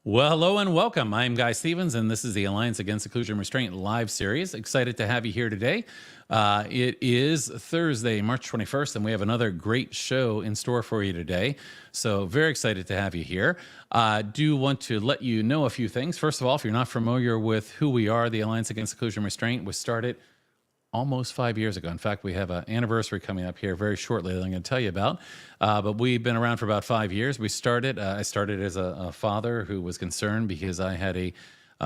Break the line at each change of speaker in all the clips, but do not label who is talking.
Well, hello and welcome. I'm Guy Stevens, and this is the Alliance Against Seclusion and Restraint live series. Excited to have you here today. It is Thursday, March 21st, and we have another great show in store for you today. So very excited to have you here. Do want to let you know a few things. First of all, if you're not familiar with who we are, the Alliance Against Seclusion and Restraint was started almost 5 years ago. In fact, we have an anniversary coming up here very shortly that I'm going to tell you about. But we've been around for about 5 years. I started as a father who was concerned because I had a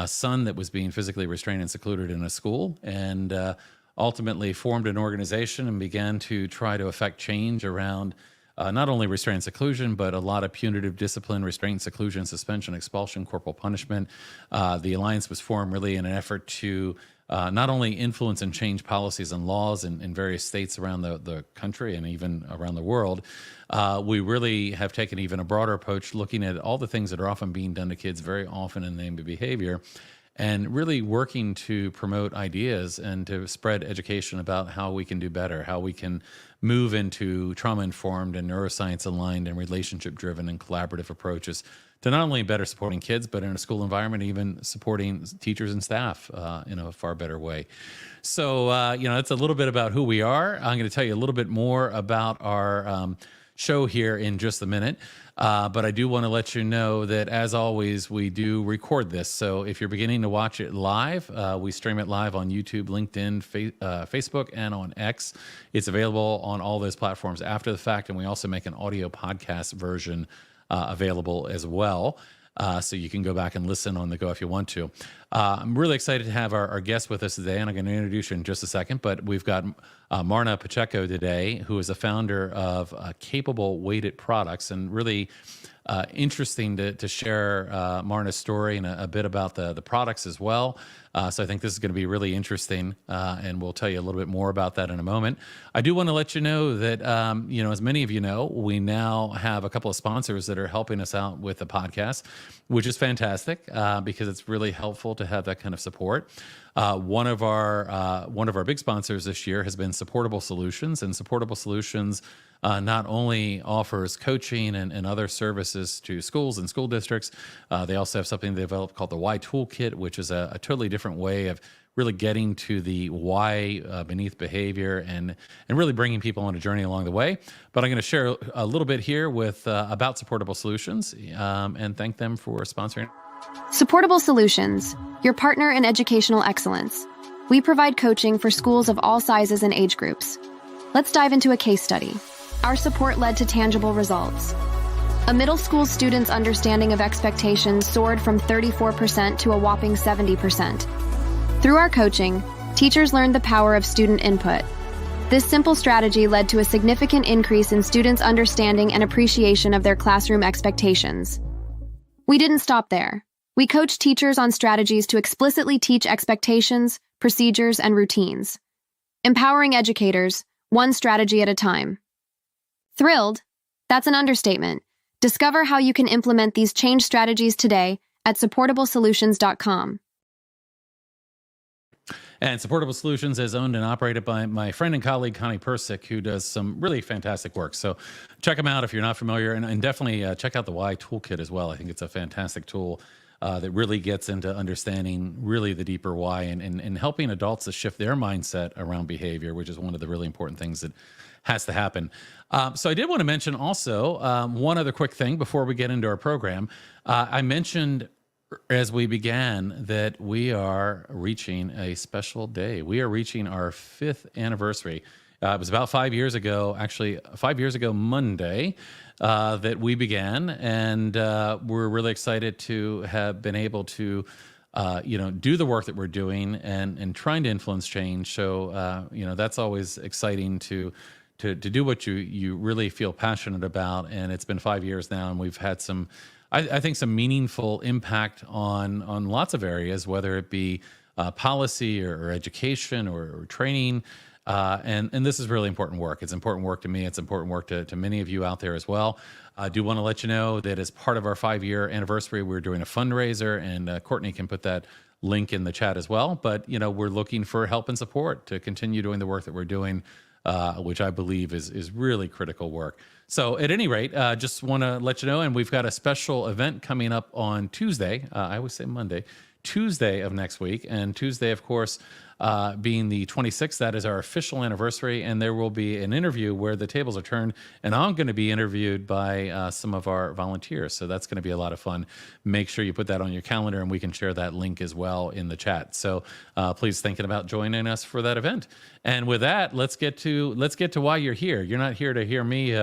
son that was being physically restrained and secluded in a school, and ultimately formed an organization and began to try to affect change around not only restraint and seclusion, but a lot of punitive discipline, restraint, seclusion, suspension, expulsion, corporal punishment. The Alliance was formed really in an effort to not only influence and change policies and laws in various states around the country and even around the world, we really have taken even a broader approach, looking at all the things that are often being done to kids very often in the name of behavior, and really working to promote ideas and to spread education about how we can do better, how we can move into trauma-informed and neuroscience-aligned and relationship-driven and collaborative approaches to not only better supporting kids, but in a school environment, even supporting teachers and staff in a far better way. So, that's a little bit about who we are. I'm going to tell you a little bit more about our show here in just a minute. But I do want to let you know that, as always, we do record this. So if you're beginning to watch it live, we stream it live on YouTube, LinkedIn, Facebook, and on X. It's available on all those platforms after the fact, and we also make an audio podcast version available as well. So you can go back and listen on the go if you want to. I'm really excited to have our guest with us today, and I'm going to introduce you in just a second. But we've got Marna Pacheco today, who is the founder of CapeAble weighted products, and really interesting to share Marna's story and a bit about the products as well. So I think this is going to be really interesting, and we'll tell you a little bit more about that in a moment. I do want to let you know that, as many of you know, we now have a couple of sponsors that are helping us out with the podcast, which is fantastic because it's really helpful to have that kind of support. One of our big sponsors this year has been Supportable Solutions, and Supportable Solutions not only offers coaching and other services to schools and school districts, they also have something they developed called the Why Toolkit, which is a totally different way of really getting to the why beneath behavior and really bringing people on a journey along the way. But I'm going to share a little bit here with about Supportable Solutions and thank them for sponsoring.
Supportable Solutions, your partner in educational excellence. We provide coaching for schools of all sizes and age groups. Let's dive into a case study. Our support led to tangible results. A middle school student's understanding of expectations soared from 34% to a whopping 70%. Through our coaching, teachers learned the power of student input. This simple strategy led to a significant increase in students' understanding and appreciation of their classroom expectations. We didn't stop there. We coached teachers on strategies to explicitly teach expectations, procedures, and routines. Empowering educators, one strategy at a time. Thrilled? That's an understatement. Discover how you can implement these change strategies today at supportablesolutions.com.
And Supportable Solutions is owned and operated by my friend and colleague, Connie Persick, who does some really fantastic work. So check them out if you're not familiar, and definitely check out the Why Toolkit as well. I think it's a fantastic tool that really gets into understanding really the deeper why and helping adults to shift their mindset around behavior, which is one of the really important things that has to happen. So I did want to mention also one other quick thing before we get into our program. I mentioned as we began that we are reaching a special day. We are reaching our 5th anniversary. It was about 5 years ago, actually 5 years ago Monday, that we began, and we're really excited to have been able to do the work that we're doing and trying to influence change. So that's always exciting to do what you really feel passionate about. And it's been 5 years now, and we've had some, I think, some meaningful impact on lots of areas, whether it be policy or education or training. And this is really important work. It's important work to me. It's important work to many of you out there as well. I do want to let you know that as part of our 5-year anniversary, we're doing a fundraiser, and Courtney can put that link in the chat as well. But, we're looking for help and support to continue doing the work that we're doing, which I believe is really critical work. So at any rate, just want to let you know, and we've got a special event coming up on Tuesday. I always say Monday, Tuesday of next week. And Tuesday, of course, being the 26th, that is our official anniversary. And there will be an interview where the tables are turned, and I'm going to be interviewed by some of our volunteers. So that's going to be a lot of fun. Make sure you put that on your calendar, and we can share that link as well in the chat. So please thinking about joining us for that event. And with that, let's get to why you're here. You're not here to hear me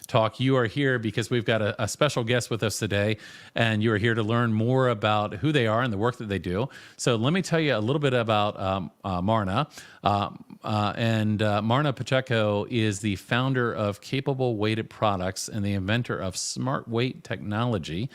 talk. You are here because we've got a special guest with us today, and you are here to learn more about who they are and the work that they do. So let me tell you a little bit about Marna. Marna Pacheco is the founder of CapeAble Weighted Products and the inventor of smart weight technology,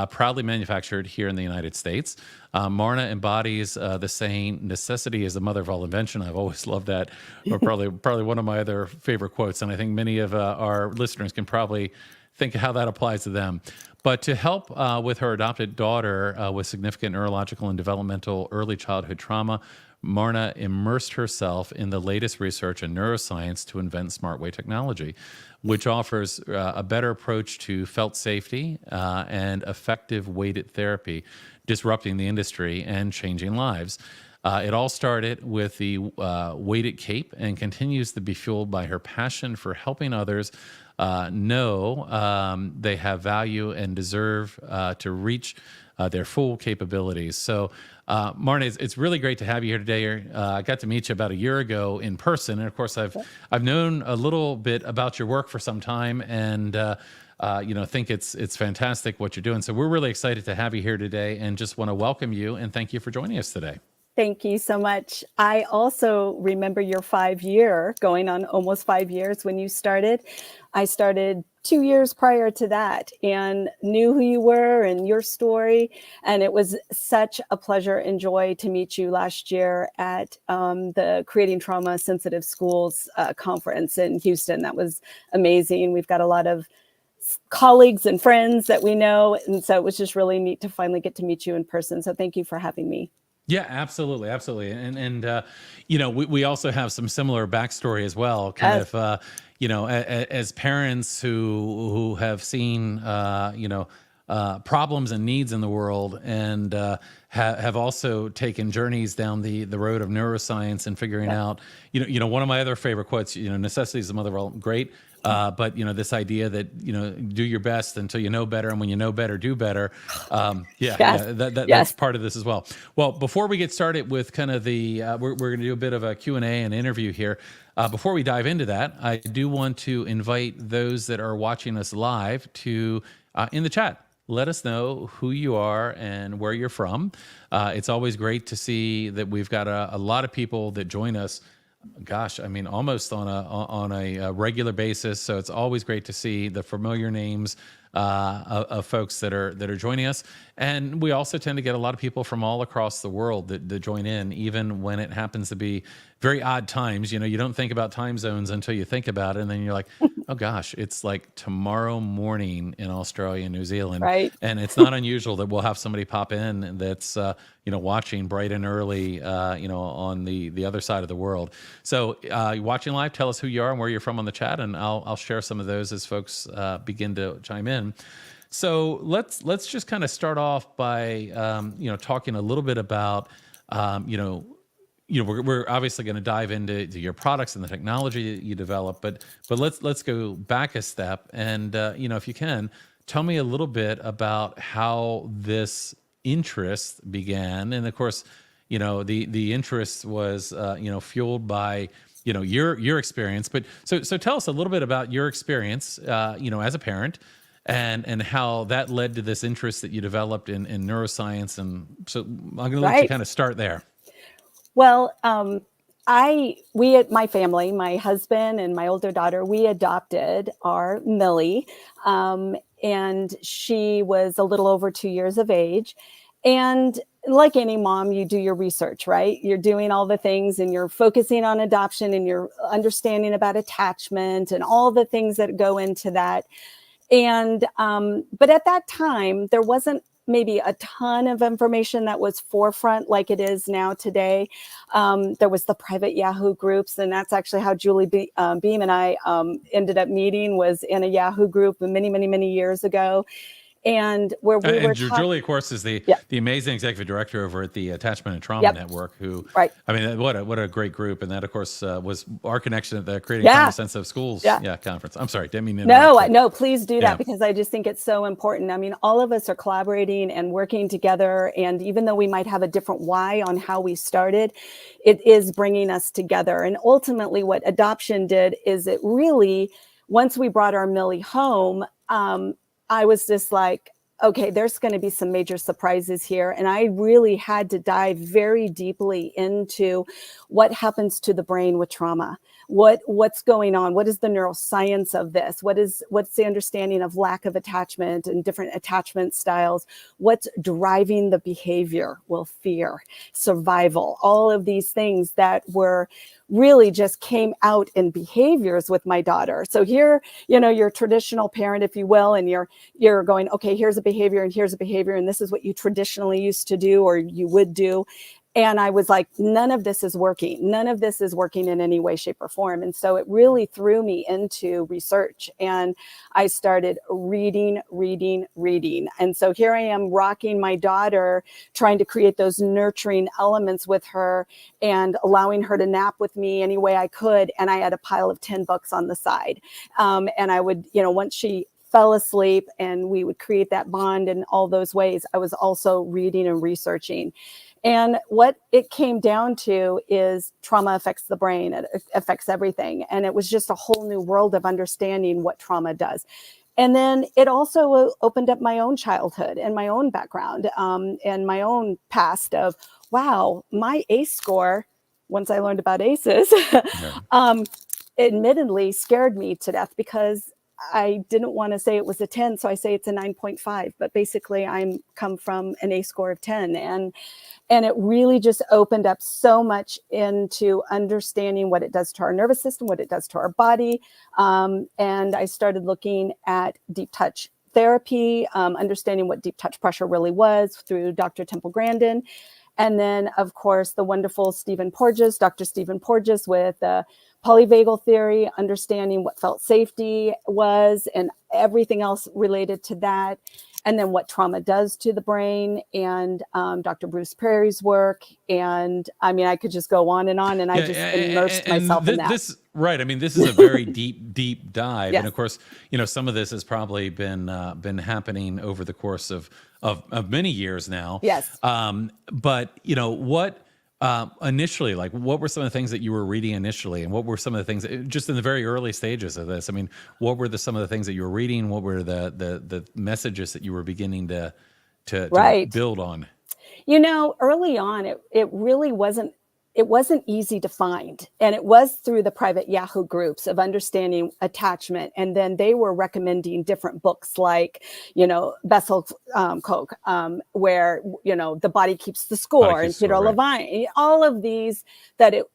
proudly manufactured here in the United States. Marna embodies the saying, "Necessity is the mother of all invention." I've always loved that, or probably one of my other favorite quotes, and I think many of our listeners can probably think how that applies to them. But to help with her adopted daughter with significant neurological and developmental early childhood trauma, Marna immersed herself in the latest research in neuroscience to invent smart weight technology, which offers a better approach to felt safety and effective weighted therapy, disrupting the industry and changing lives. It all started with the weighted cape and continues to be fueled by her passion for helping others know they have value and deserve to reach their full capabilities. So, Marna, it's really great to have you here today. I got to meet you about a year ago in person, and of course, I've known a little bit about your work for some time, and think it's fantastic what you're doing. So we're really excited to have you here today, and just want to welcome you and thank you for joining us today.
Thank you so much. I also remember your 5-year, going on almost 5 years when you started. I started 2 years prior to that and knew who you were and your story. And it was such a pleasure and joy to meet you last year at the Creating Trauma Sensitive Schools conference in Houston. That was amazing. We've got a lot of colleagues and friends that we know. And so it was just really neat to finally get to meet you in person. So thank you for having me.
Yeah, absolutely. And we also have some similar backstory as well, kind of, as parents who have seen, problems and needs in the world, and have also taken journeys down the road of neuroscience and figuring out, one of my other favorite quotes, necessity is the mother of all, great. But this idea that do your best until you know better, and when you know better, do better. That's part of this as well. Well, before we get started with kind of the we're going to do a bit of a Q&A and interview here. Before we dive into that, I do want to invite those that are watching us live to in the chat. Let us know who you are and where you're from. It's always great to see that we've got a lot of people that join us. Gosh, I mean, almost on a regular basis. So it's always great to see the familiar names of folks that are joining us. And we also tend to get a lot of people from all across the world that join in, even when it happens to be very odd times. You don't think about time zones until you think about it, and then you're like, oh gosh, it's like tomorrow morning in Australia and New Zealand.
Right.
And it's not unusual that we'll have somebody pop in that's watching bright and early on the other side of the world. So you're watching live, tell us who you are and where you're from on the chat, and I'll share some of those as folks begin to chime in. So let's just kind of start off by talking a little bit about we're obviously going to dive into your products and the technology that you develop, but let's go back a step, and if you can, tell me a little bit about how this interest began. And of course, the interest was fueled by your experience. But so tell us a little bit about your experience as a parent, and how that led to this interest that you developed in neuroscience. And so I'm going to let you kind of start there.
Well, my family, my husband and my older daughter, we adopted our Millie, and she was a little over 2 years of age. And like any mom, you do your research, right? You're doing all the things, and you're focusing on adoption, and you're understanding about attachment and all the things that go into that. And, but at that time, there wasn't maybe a ton of information that was forefront like it is now today. There was the private Yahoo groups, and that's actually how Julie Beam and I ended up meeting, was in a Yahoo group many, many, many years ago. And where we were
And
talking.
Julie, of course, is the
Yep.
the amazing executive director over at the Attachment and Trauma
Yep.
Network. Who,
Right.
I mean, what a great group, and that, of course, was our connection at the Creating
Yeah.
Trauma Sensitive Schools
Yeah.
conference. I'm sorry, didn't mean to interrupt.
No,
but-
no, please do
Yeah.
that, because I just think it's so important. I mean, all of us are collaborating and working together. And even though we might have a different why on how we started, it is bringing us together. And ultimately what adoption did is it really, once we brought our Millie home, I was just like, okay, there's going to be some major surprises here. And I really had to dive very deeply into what happens to the brain with trauma. What's going on? What is the neuroscience of this? What's the understanding of lack of attachment and different attachment styles? What's driving the behavior? Well, fear, survival, all of these things that were really just came out in behaviors with my daughter. So here, you're a traditional parent, if you will, and you're going, okay, here's a behavior and here's a behavior, and this is what you traditionally used to do or you would do. And I was like, none of this is working. None of this is working in any way, shape, or form. And so it really threw me into research. And I started reading. And so here I am rocking my daughter, trying to create those nurturing elements with her and allowing her to nap with me any way I could. And I had a pile of 10 books on the side. And I would, once she fell asleep and we would create that bond in all those ways, I was also reading and researching. And what it came down to is trauma affects the brain. It affects everything. And it was just a whole new world of understanding what trauma does. And then it also opened up my own childhood and my own background and my own past of, wow, my ACE score, once I learned about ACEs, admittedly scared me to death, because I didn't want to say it was a 10, so I say it's a 9.5. But basically, I'm come from an ACE score of 10. And it really just opened up so much into understanding what it does to our nervous system, what it does to our body. And I started looking at deep touch therapy, understanding what deep touch pressure really was through Dr. Temple Grandin. And then, of course, the wonderful Dr. Stephen Porges with polyvagal theory, understanding what felt safety was and everything else related to that. And then what trauma does to the brain, and Dr. Bruce Prairie's work. And I mean, I could just go on, and I just immersed myself in that.
Right. I mean, this is a very deep dive.
Yes.
And of course, some of this has probably been happening over the course of many years now.
Yes.
But what initially, like, what were some of the things that you were reading initially, and what were some of the things just in the very early stages of this? I mean, what were some of the things that you were reading? What were the messages that you were beginning to build on?
Early on, it really wasn't easy to find. And it was through the private Yahoo groups of understanding attachment. And then they were recommending different books like, Bessel Koch, where, The Body Keeps the Score, and Peter Levine, all of these,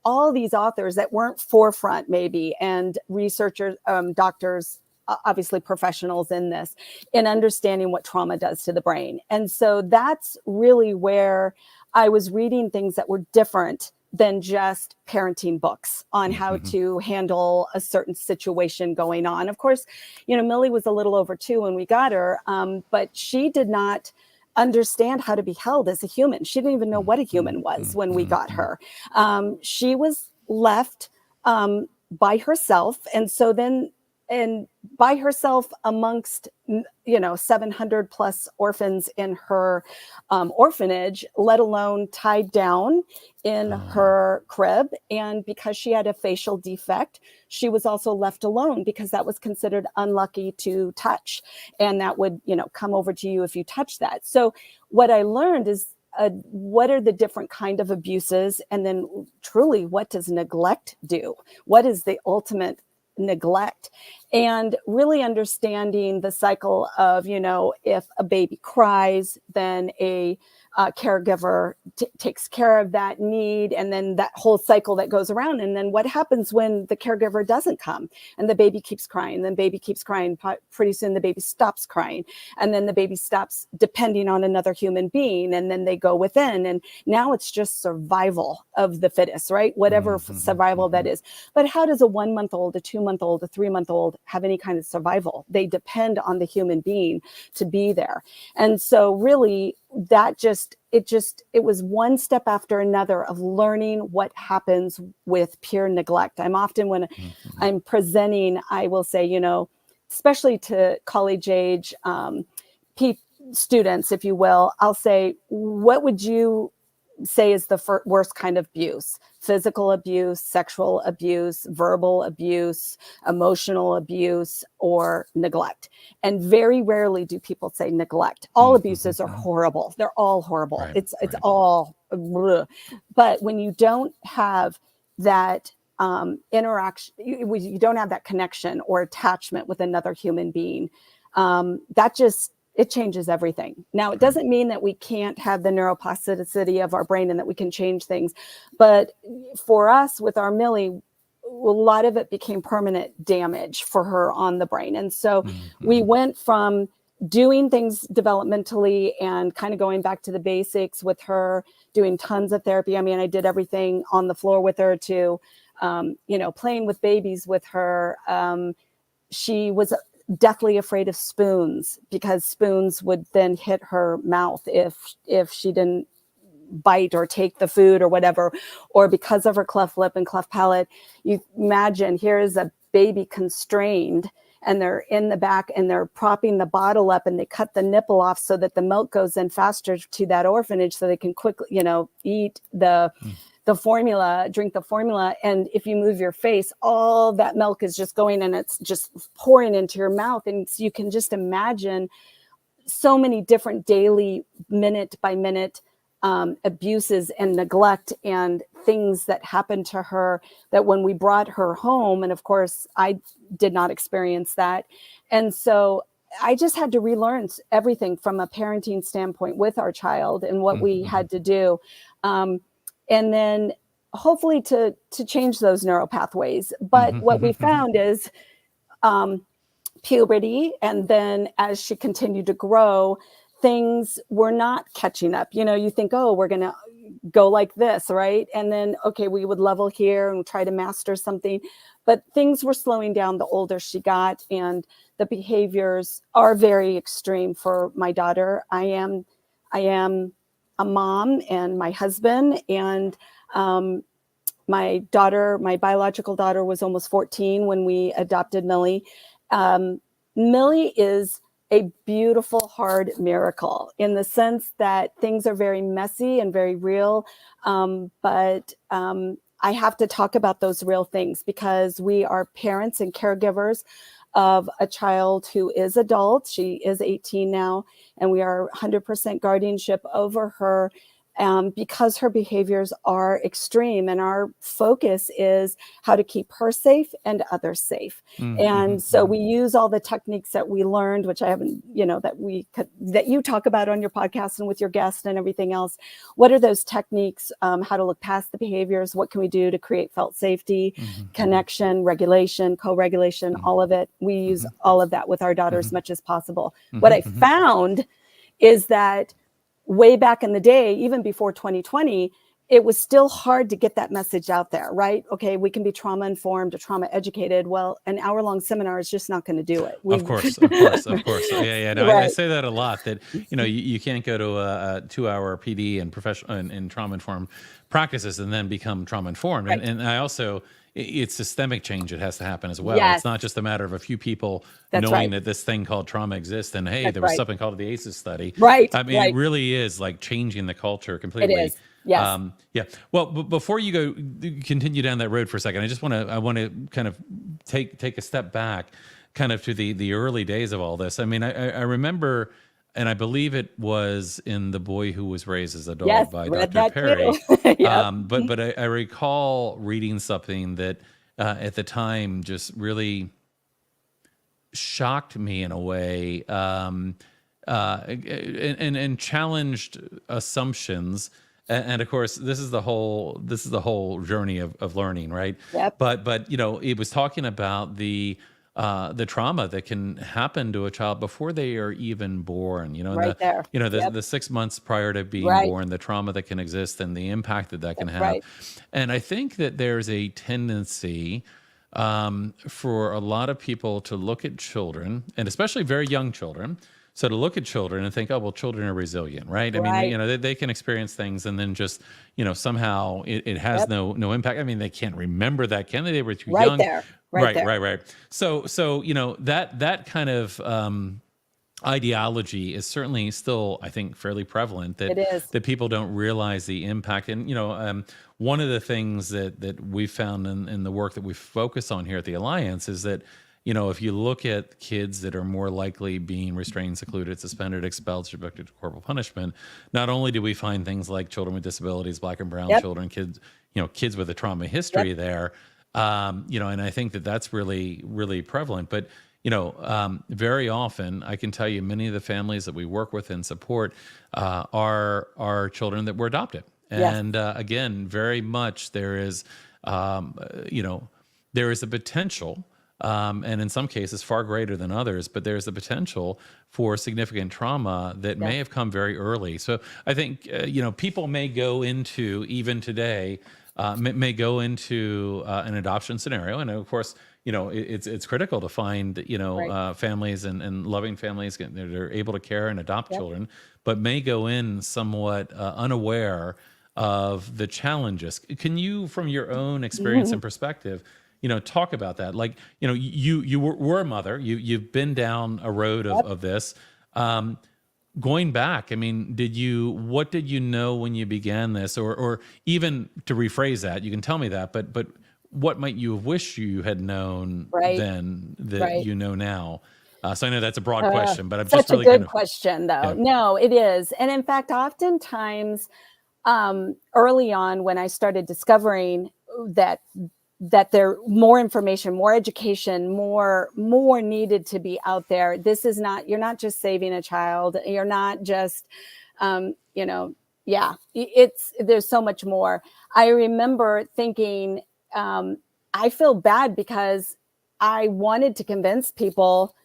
all these authors that weren't forefront maybe, and researchers, doctors, obviously professionals in this, in understanding what trauma does to the brain. And so that's really where I was reading things that were different than just parenting books on how to handle a certain situation going on. Of course, Millie was a little over 2 when we got her, but she did not understand how to be held as a human. She didn't even know what a human was when we got her. She was left by herself. And so then, and by herself amongst 700 plus orphans in her orphanage, let alone tied down in her crib. And because she had a facial defect, she was also left alone, because that was considered unlucky to touch, and that would come over to you if you touch that. So what I learned is what are the different kind of abuses, and then truly, what does neglect do? What is the ultimate neglect? and really understanding the cycle of, if a baby cries, then a caregiver takes care of that need, and then that whole cycle that goes around. And then what happens when the caregiver doesn't come and the baby keeps crying, then baby keeps crying, pretty soon the baby stops crying, and then the baby stops depending on another human being, and then they go within, and now it's just survival of the fittest, right? Whatever survival that is. But how does a 1-month-old, a 2-month-old, a 3-month-old have any kind of survival? They depend on the human being to be there. And so really it was one step after another of learning what happens with peer neglect. I'm often, when I'm presenting, I will say, especially to college age students, if you will, I'll say, what would you say is the worst kind of abuse? Physical abuse, sexual abuse, verbal abuse, emotional abuse, or neglect. And very rarely do people say neglect. All abuses are horrible. They're all horrible.
Right,
It's all, but when you don't have that interaction, you don't have that connection or attachment with another human being, it changes everything. Now, it doesn't mean that we can't have the neuroplasticity of our brain and that we can change things. But for us, with our Millie, a lot of it became permanent damage for her on the brain. And so we went from doing things developmentally and kind of going back to the basics with her, doing tons of therapy. I mean, I did everything on the floor with her to, playing with babies with her. She was deathly afraid of spoons, because spoons would then hit her mouth if she didn't bite or take the food or whatever, or because of her cleft lip and cleft palate. You imagine, here is a baby constrained, and they're in the back and they're propping the bottle up, and they cut the nipple off so that the milk goes in faster to that orphanage so they can quickly, eat the formula, drink the formula. And if you move your face, all that milk is just going and it's just pouring into your mouth. And so you can just imagine so many different daily, minute by minute abuses and neglect and things that happened to her, that when we brought her home, and of course I did not experience that. And so I just had to relearn everything from a parenting standpoint with our child and what we had to do. And then hopefully to change those neural pathways. But what we found is puberty, and then as she continued to grow, things were not catching up. You think, oh, we're going to go like this, right? And then, okay, we would level here and try to master something. But things were slowing down the older she got, and the behaviors are very extreme for my daughter. I am a mom and my husband, and my biological daughter was almost 14 when we adopted Millie. Millie is a beautiful, hard miracle in the sense that things are very messy and very real. But I have to talk about those real things, because we are parents and caregivers of a child who is adult. She is 18 now, and we are 100% guardianship over her, because her behaviors are extreme, and our focus is how to keep her safe and others safe. And so we use all the techniques that we learned, which I haven't, that you talk about on your podcast and with your guests and everything else. What are those techniques? How to look past the behaviors? What can we do to create felt safety, connection, regulation, co-regulation, all of it? We use all of that with our daughter as much as possible. What I found is that way back in the day, even before 2020, it was still hard to get that message out there, right? Okay, we can be trauma informed or trauma educated. Well, an hour-long seminar is just not going to do it.
Of course. Yeah. No,
Right.
I say that a lot, that, you can't go to a 2-hour PD and professional and trauma informed practices and then become trauma informed.
Right.
And I also, it's systemic change that has to happen as well.
Yes.
It's not just a matter of a few people
That's
knowing
right.
that this thing called trauma exists, and hey,
That's
there was
right.
something called the ACEs study.
Right,
I mean,
right.
it really is like changing the culture completely.
It is. Yes.
Yeah. Well, before you continue down that road for a second, I want to kind of take a step back, kind of to the early days of all this. I mean, I remember, and I believe it was in The Boy Who Was Raised as a Dog
Yes,
by
read
Dr.
that
Perry.
too. Yep.
But I recall reading something that at the time just really shocked me in a way, and challenged assumptions. And of course, this is the whole journey of learning, right?
Yep.
But it was talking about the trauma that can happen to a child before they are even born. And
Right there. Yep.
the 6 months prior to being
Right.
born, the trauma that can exist and the impact that can
That's
have.
right.
And I think that there's a tendency for a lot of people to look at children, and especially very young children. So to look at children and think, oh, well, children are resilient, right? I mean,
Right.
they can experience things and then just, somehow it has
Yep.
no impact. I mean, they can't remember that, can they? They were too
Right
young.
there. Right
Right,
there.
right, right. So that kind of ideology is certainly still, I think, fairly prevalent,
It is.
that people don't realize the impact. And one of the things that we've found in the work that we focus on here at the Alliance is that if you look at kids that are more likely being restrained, secluded, suspended, expelled, subjected to corporal punishment, not only do we find things like children with disabilities, Black and brown
Yep.
children, kids with a trauma history
Yep.
there, and I think that that's really, really prevalent. But very often, I can tell you, many of the families that we work with and support are children that were adopted.
Yes.
And again, very much there is a potential. And in some cases, far greater than others, but there's the potential for significant trauma that may have come very early. So I think, people may go into, even today, may go into an adoption scenario. And of course, it's critical to find,
Right.
families and loving families that are able to care and adopt
Yep.
children, but may go in somewhat unaware of the challenges. Can you, from your own experience and perspective, talk about that? Like, you were a mother, you've been down a road of this. Going back, I mean, what did you know when you began this? Or even to rephrase that, you can tell me that, but what might you have wished you had known
Right.
then that
Right.
you know now? So I know that's a broad question, but I'm just
Such a
really kind
good
of,
question, though.
yeah.
No, it is. And in fact, oftentimes, early on when I started discovering that there more information, more education, more needed to be out there. This is not, you're not just saving a child. You're not just, there's so much more. I remember thinking, I feel bad because I wanted to convince people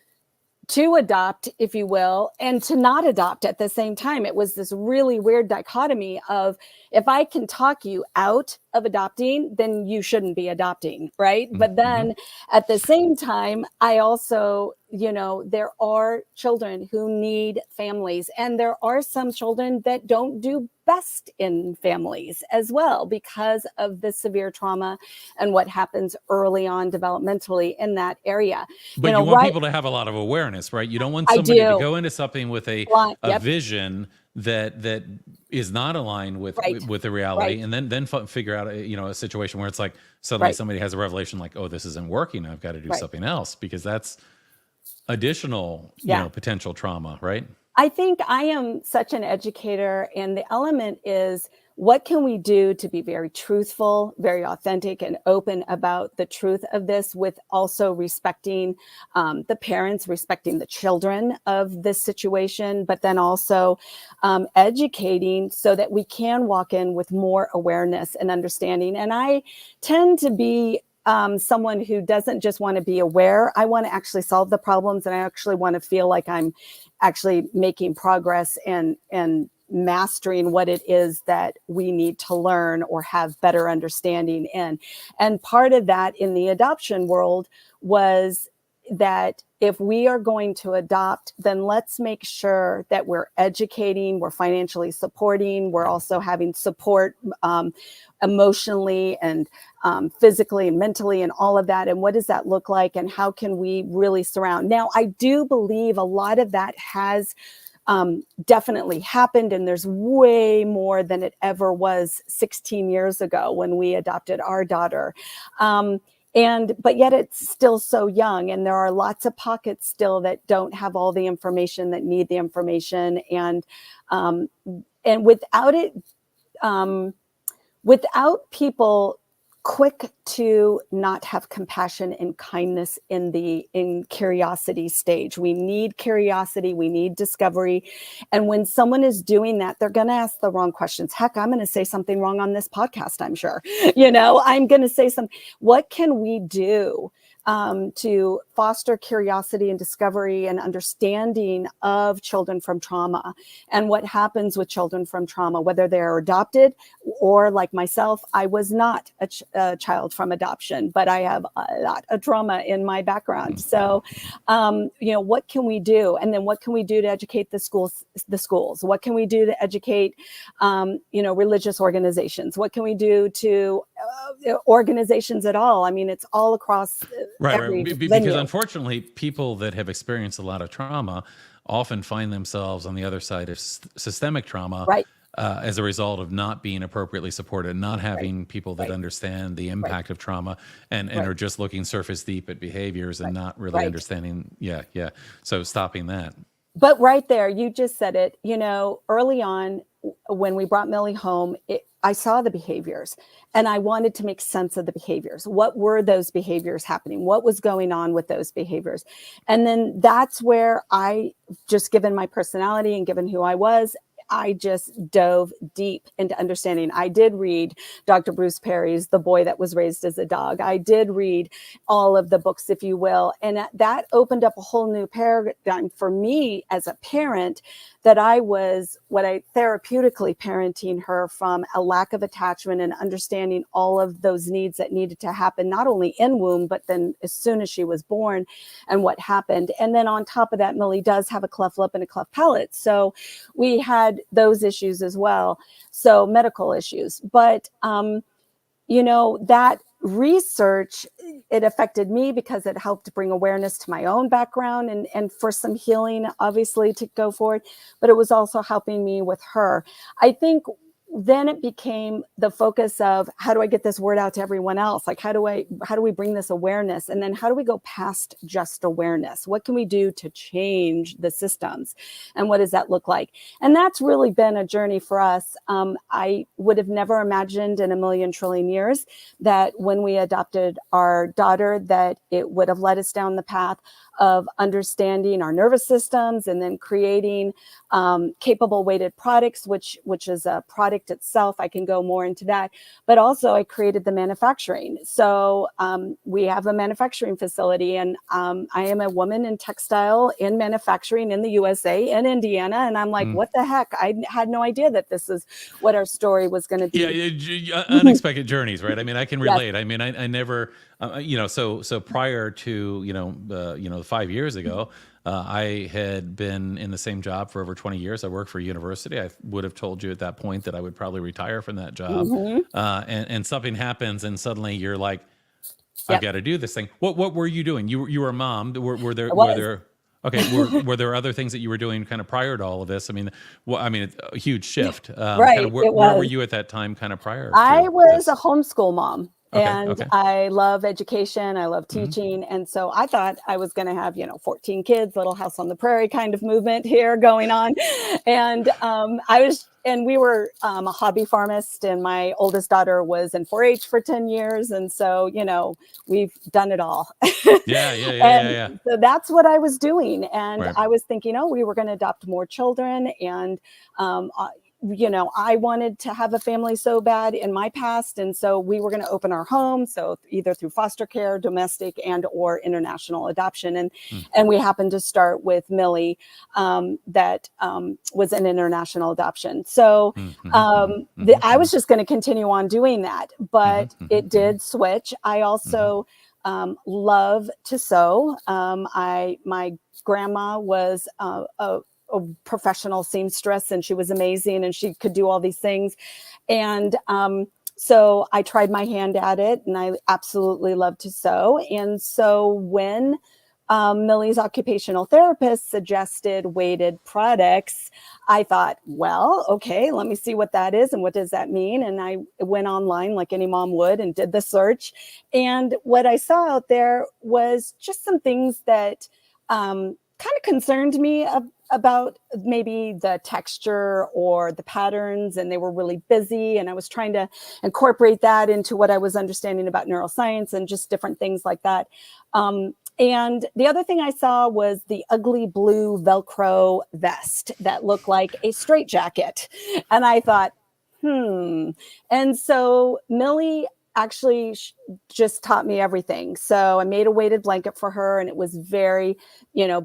to adopt, if you will, and to not adopt at the same time. It was this really weird dichotomy of, if I can talk you out of adopting, then you shouldn't be adopting, right? But
Mm-hmm.
then at the same time, I also, there are children who need families, and there are some children that don't do best in families as well because of the severe trauma and what happens early on developmentally in that area.
But you want
Right?
people to have a lot of awareness, right? You don't want
I
somebody to
do.
go into something with a
Yep.
vision that is not aligned with
Right.
with the reality,
Right.
and then figure out a situation where it's like suddenly
Right.
somebody has a revelation like, oh, this isn't working, I've got to do
Right.
something else, because that's additional
Yeah.
potential trauma, right?
I think I am such an educator, and the element is, what can we do to be very truthful, very authentic, and open about the truth of this, with also respecting the parents, respecting the children of this situation, but then also educating so that we can walk in with more awareness and understanding. And I tend to be someone who doesn't just want to be aware. I want to actually solve the problems, and I actually want to feel like I'm actually making progress and mastering what it is that we need to learn or have better understanding in. And part of that in the adoption world was that if we are going to adopt, then let's make sure that we're educating, we're financially supporting, we're also having support emotionally and physically and mentally and all of that. And what does that look like? And how can we really surround? Now, I do believe a lot of that has definitely happened, and there's way more than it ever was 16 years ago when we adopted our daughter. But yet it's still so young, and there are lots of pockets still that don't have all the information, that need the information. And without it, without people quick to not have compassion and kindness in curiosity stage. We need curiosity, we need discovery. And when someone is doing that, they're going to ask the wrong questions. Heck, I'm going to say something wrong on this podcast, I'm sure. I'm going to say something. What can we do to foster curiosity and discovery and understanding of children from trauma and what happens with children from trauma, whether they're adopted or, like myself, I was not a child from adoption, but I have a lot of trauma in my background. So, what can we do? And then what can we do to educate the schools? What can we do to educate, religious organizations? What can we do to organizations at all? I mean, it's all across every
Right. Because
venue.
unfortunately, people that have experienced a lot of trauma often find themselves on the other side of systemic trauma,
Right.
as a result of not being appropriately supported, not having people that
Right.
understand the impact of trauma, and
Right.
are just looking surface deep at behaviors and not really
Right.
understanding. Yeah. So stopping that.
But right there, you just said it, early on when we brought Millie home, I saw the behaviors and I wanted to make sense of the behaviors. What were those behaviors happening? What was going on with those behaviors? And then that's where just given my personality and given who I was, I just dove deep into understanding. I did read Dr. Bruce Perry's The Boy That Was Raised as a Dog. I did read all of the books, if you will. And that opened up a whole new paradigm for me as a parent, that I was therapeutically parenting her from a lack of attachment and understanding all of those needs that needed to happen, not only in womb, but then as soon as she was born and what happened. And then on top of that, Millie does have a cleft lip and a cleft palate. So we had those issues as well. So medical issues, but, that research, it affected me because it helped bring awareness to my own background and for some healing, obviously, to go forward, but it was also helping me with her. I think then it became the focus of, how do I get this word out to everyone else? Like, how do we bring this awareness? And then how do we go past just awareness? What can we do to change the systems? And what does that look like? And that's really been a journey for us. I would have never imagined in a million trillion years that when we adopted our daughter, that it would have led us down the path of understanding our nervous systems and then creating CapeAble weighted products, which is a product itself. I can go more into that, but also I created the manufacturing. So we have a manufacturing facility, and I am a woman in textile in manufacturing in the USA, in Indiana. And I'm like, what the heck? I had no idea that this is what our story was going to be.
Yeah, unexpected journeys, right? I mean, I can relate.
Yes.
I mean, I never, so prior to 5 years ago, I had been in the same job for over 20 years. I worked for a university. I would have told you at that point that I would probably retire from that job. And something happens, and suddenly you're like, I've
Yep.
got to do this thing. What were you doing? You were a mom. Were there
I was.
were there other things that you were doing kind of prior to all of this? I mean, it's a huge shift.
Right,
Kind of
it
where were
was.
you at that time, kind of prior
I
to
was
this?
a homeschool mom.
Okay,
And
okay.
I love education. I love
Hmm.
teaching. And so I thought I was going to have, 14 kids, Little House on the Prairie kind of movement here going on. And we were a hobby farmist, and my oldest daughter was in 4-H for 10 years. And so, we've done it all.
Yeah.
And so that's what I was doing. And
Right.
I was thinking, we were going to adopt more children. And, I wanted to have a family so bad in my past. And so we were going to open our home. So either through foster care, domestic, and or international adoption. And we happened to start with Millie, that was an international adoption. So I was just going to continue on doing that, but it did switch. I also love to sew. My grandma was a professional seamstress, and she was amazing, and she could do all these things. And so I tried my hand at it, and I absolutely love to sew. And so when Millie's occupational therapist suggested weighted products, I thought, well, okay, let me see what that is and what does that mean. And I went online like any mom would and did the search. And what I saw out there was just some things that kind of concerned me about maybe the texture or the patterns, and they were really busy. And I was trying to incorporate that into what I was understanding about neuroscience and just different things like that. And the other thing I saw was the ugly blue Velcro vest that looked like a straitjacket. And I thought, And so Millie actually just taught me everything. So I made a weighted blanket for her, and it was very,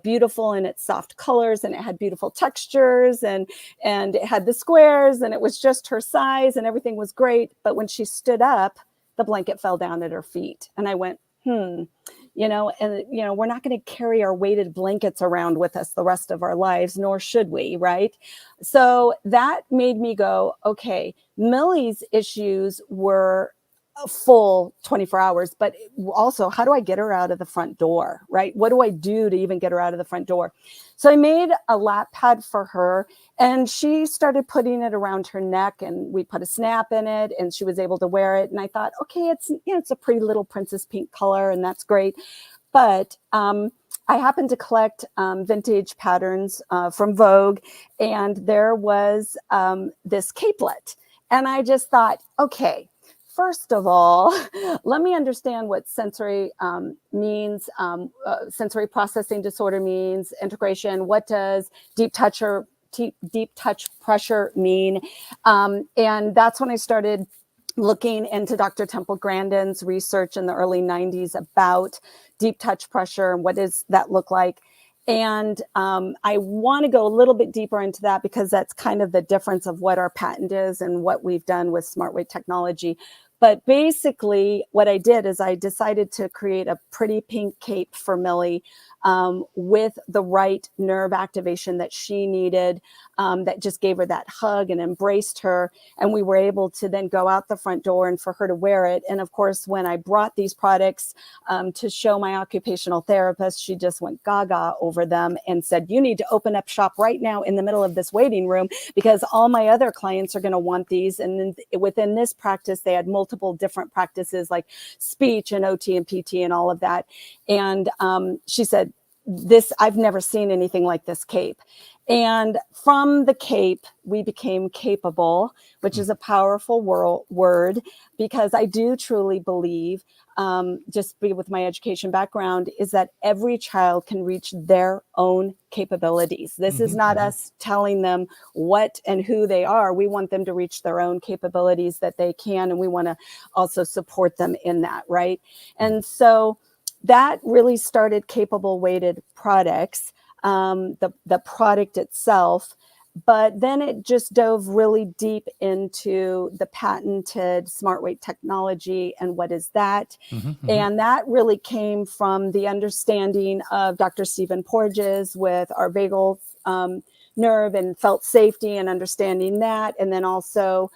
beautiful in its soft colors, and it had beautiful textures, and it had the squares, and it was just her size, and everything was great. But when she stood up, the blanket fell down at her feet. And I went, we're not going to carry our weighted blankets around with us the rest of our lives, nor should we, right? So that made me go, okay, Millie's issues were a full 24 hours, but also, how do I get her out of the front door, right? What do I do to even get her out of the front door? So I made a lap pad for her, and she started putting it around her neck, and we put a snap in it, and she was able to wear it. And I thought, okay, it's a pretty little princess pink color, and that's great. But I happened to collect vintage patterns from Vogue, and there was this capelet. And I just thought, okay, first of all, let me understand what sensory means, sensory processing disorder means, integration. What does deep touch pressure mean? And that's when I started looking into Dr. Temple Grandin's research in the early 90s about deep touch pressure and what does that look like. And I want to go a little bit deeper into that, because that's kind of the difference of what our patent is and what we've done with smart weight technology. But basically, what I did is I decided to create a pretty pink cape for Millie with the right nerve activation that she needed, that just gave her that hug and embraced her. And we were able to then go out the front door and for her to wear it. And of course, when I brought these products to show my occupational therapist, she just went gaga over them and said, you need to open up shop right now in the middle of this waiting room, because all my other clients are going to want these. And then within this practice, they had multiple different practices like speech and OT and PT and all of that. And she said, I've never seen anything like this cape. And from the cape, we became CapeAble, which is a powerful word, because I do truly believe, just with my education background, is that every child can reach their own capabilities. This is not us telling them what and who they are. We want them to reach their own capabilities that they can, and we want to also support them in that, right? And so that really started CapeAble weighted products, the product itself. But then it just dove really deep into the patented smart weight technology and what is that. And that really came from the understanding of Dr. Stephen Porges with our vagal nerve and felt safety and understanding that. And then also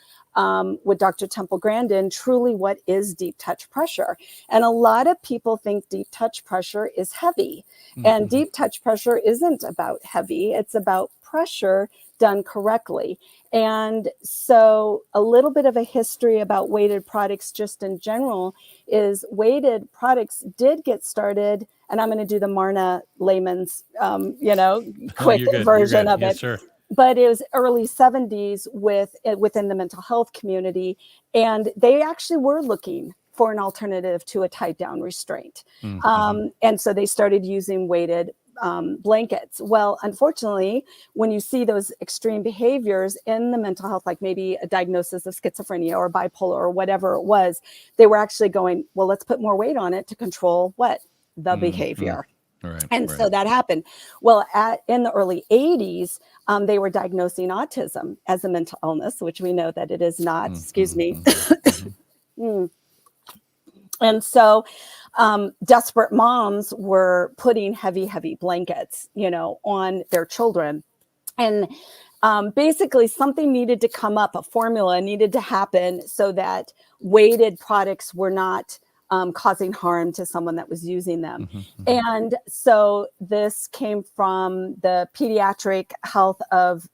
with Dr. Temple Grandin, truly what is deep touch pressure. And a lot of people think deep touch pressure is heavy. And deep touch pressure isn't about heavy. It's about pressure done correctly. And so a little bit of a history about weighted products just in general is weighted products did get started, and I'm going to do the Marna layman's, quick version of it.
Sure.
But it was early 70s within the mental health community, and they actually were looking for an alternative to a tied down restraint. And so they started using weighted blankets. Well, unfortunately, when you see those extreme behaviors in the mental health, like maybe a diagnosis of schizophrenia or bipolar or whatever it was, they were actually going, well, let's put more weight on it to control what? The behavior.
Right,
and so that happened. Well, in the early 80s, they were diagnosing autism as a mental illness, which we know that it is not. Excuse me. And so desperate moms were putting heavy blankets, on their children. And basically something needed to come up, a formula needed to happen so that weighted products were not causing harm to someone that was using them. And so this came from the pediatric health of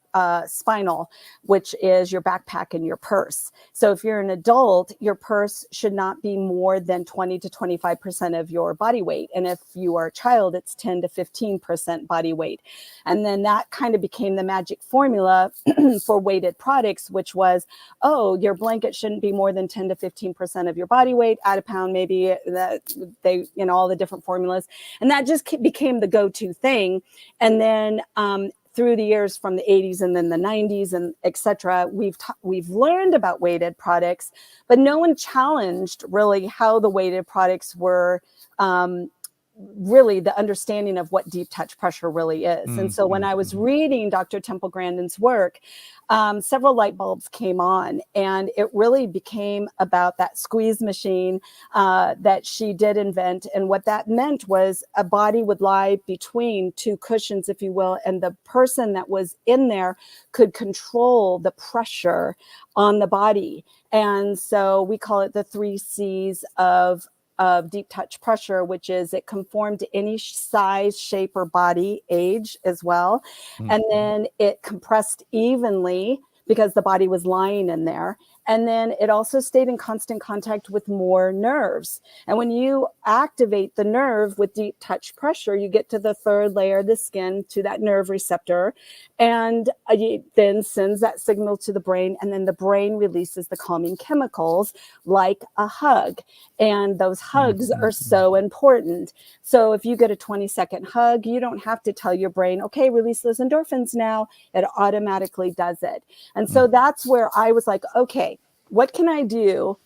spinal, which is your backpack and your purse. So if you're an adult, your purse should not be more than 20 to 25% of your body weight. And if you are a child, it's 10 to 15% body weight. And then that kind of became the magic formula for weighted products, which was, oh, your blanket shouldn't be more than 10 to 15% of your body weight, add a pound, maybe, that they, all the different formulas. And that just became the go-to thing. And then through the years from the 80s and then the 90s and et cetera, we've learned about weighted products, but no one challenged really how the weighted products were really the understanding of what deep touch pressure really is. And so when I was reading Dr. Temple Grandin's work, several light bulbs came on, and it really became about that squeeze machine that she did invent. And what that meant was a body would lie between two cushions, if you will, and the person that was in there could control the pressure on the body. And so we call it the 3 C's of deep touch pressure, which is it conformed to any size, shape, or body, age as well. And then it compressed evenly because the body was lying in there. And then it also stayed in constant contact with more nerves. And when you activate the nerve with deep touch pressure, you get to the third layer of the skin, to that nerve receptor, and it then sends that signal to the brain. And then the brain releases the calming chemicals like a hug. And those hugs are so important. So if you get a 20-second hug, you don't have to tell your brain, okay, release those endorphins now. It automatically does it. And so that's where I was like, okay, what can I do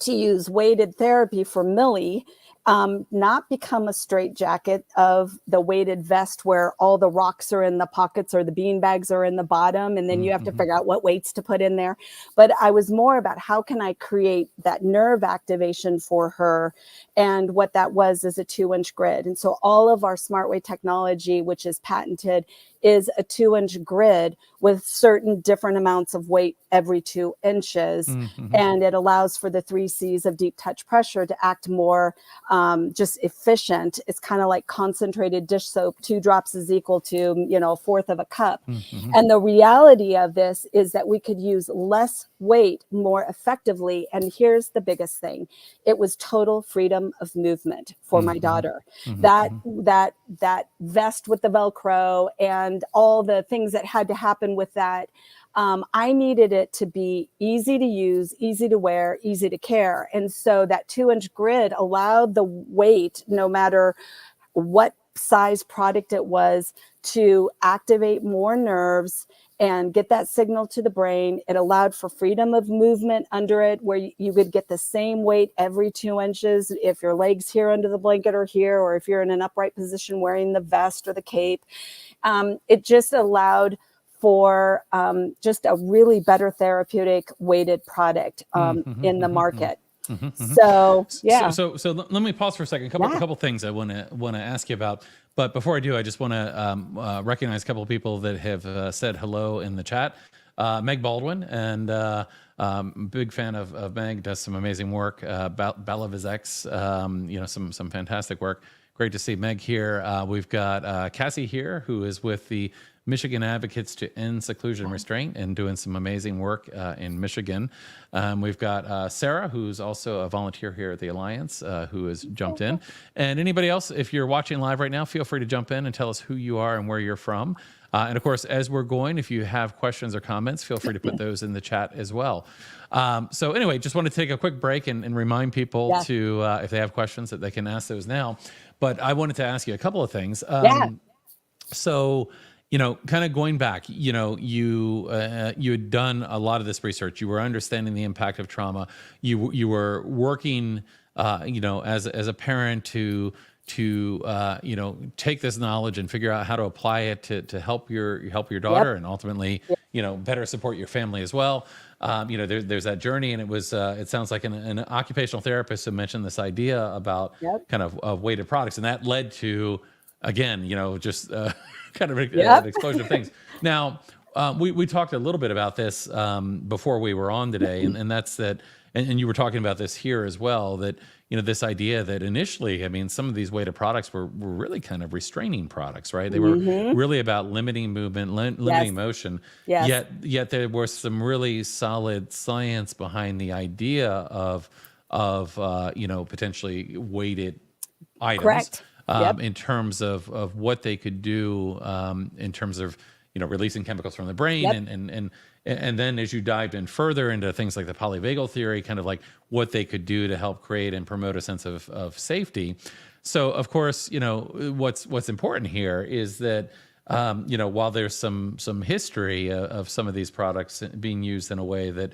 to use weighted therapy for Millie, not become a straitjacket of the weighted vest where all the rocks are in the pockets or the bean bags are in the bottom, and then you have to figure out what weights to put in there. But I was more about how can I create that nerve activation for her, and what that was is a 2-inch grid. And so all of our SmartWay technology, which is patented, is a 2-inch grid with certain different amounts of weight every 2 inches. And it allows for the 3 C's of deep touch pressure to act more just efficient. It's kind of like concentrated dish soap. 2 drops is equal to, a fourth of a cup. And the reality of this is that we could use less weight more effectively. And here's the biggest thing. It was total freedom of movement for my daughter. That vest with the Velcro and all the things that had to happen with that, I needed it to be easy to use, easy to wear, easy to care. And so that 2-inch grid allowed the weight, no matter what size product it was, to activate more nerves and get that signal to the brain. It allowed for freedom of movement under it, where you could get the same weight every 2 inches if your legs here under the blanket or here, or if you're in an upright position wearing the vest or the cape. It just allowed for just a really better therapeutic weighted product in the market. So yeah.
So let me pause for a second. A couple things I want to ask you about. But before I do, I just want to recognize a couple of people that have said hello in the chat. Meg Baldwin, and big fan of Meg, does some amazing work. Bella Vizex, some fantastic work. Great to see Meg here. We've got Cassie here, who is with the Michigan Advocates to End Seclusion and Restraint and doing some amazing work in Michigan. We've got Sarah, who's also a volunteer here at the Alliance, who has jumped in. And anybody else, if you're watching live right now, feel free to jump in and tell us who you are and where you're from. And of course, as we're going, if you have questions or comments, feel free to put those in the chat as well. So anyway, just want to take a quick break and remind people to, if they have questions, that they can ask those now. But I wanted to ask you a couple of things. So, kind of going back, you had done a lot of this research. You were understanding the impact of trauma. You were working, as a parent to take this knowledge and figure out how to apply it to help your daughter and ultimately, better support your family as well. There's that journey, and it sounds like an occupational therapist who mentioned this idea about kind of weighted products, and that led to, again, just kind of an explosion of things. Now, we talked a little bit about this before we were on today, and that's that, and you were talking about this here as well, that, this idea that initially, I mean, some of these weighted products were really kind of restraining products, right? They were
Mm-hmm.
really about limiting movement,
Yes.
limiting motion.
Yes.
Yet there was some really solid science behind the idea of potentially weighted items,
Correct. Yep.
in terms of what they could do, in terms of releasing chemicals from the brain,
Yep.
and then as you dived in further into things like the polyvagal theory, kind of like what they could do to help create and promote a sense of safety. So of course, what's important here is that while there's some history of some of these products being used in a way that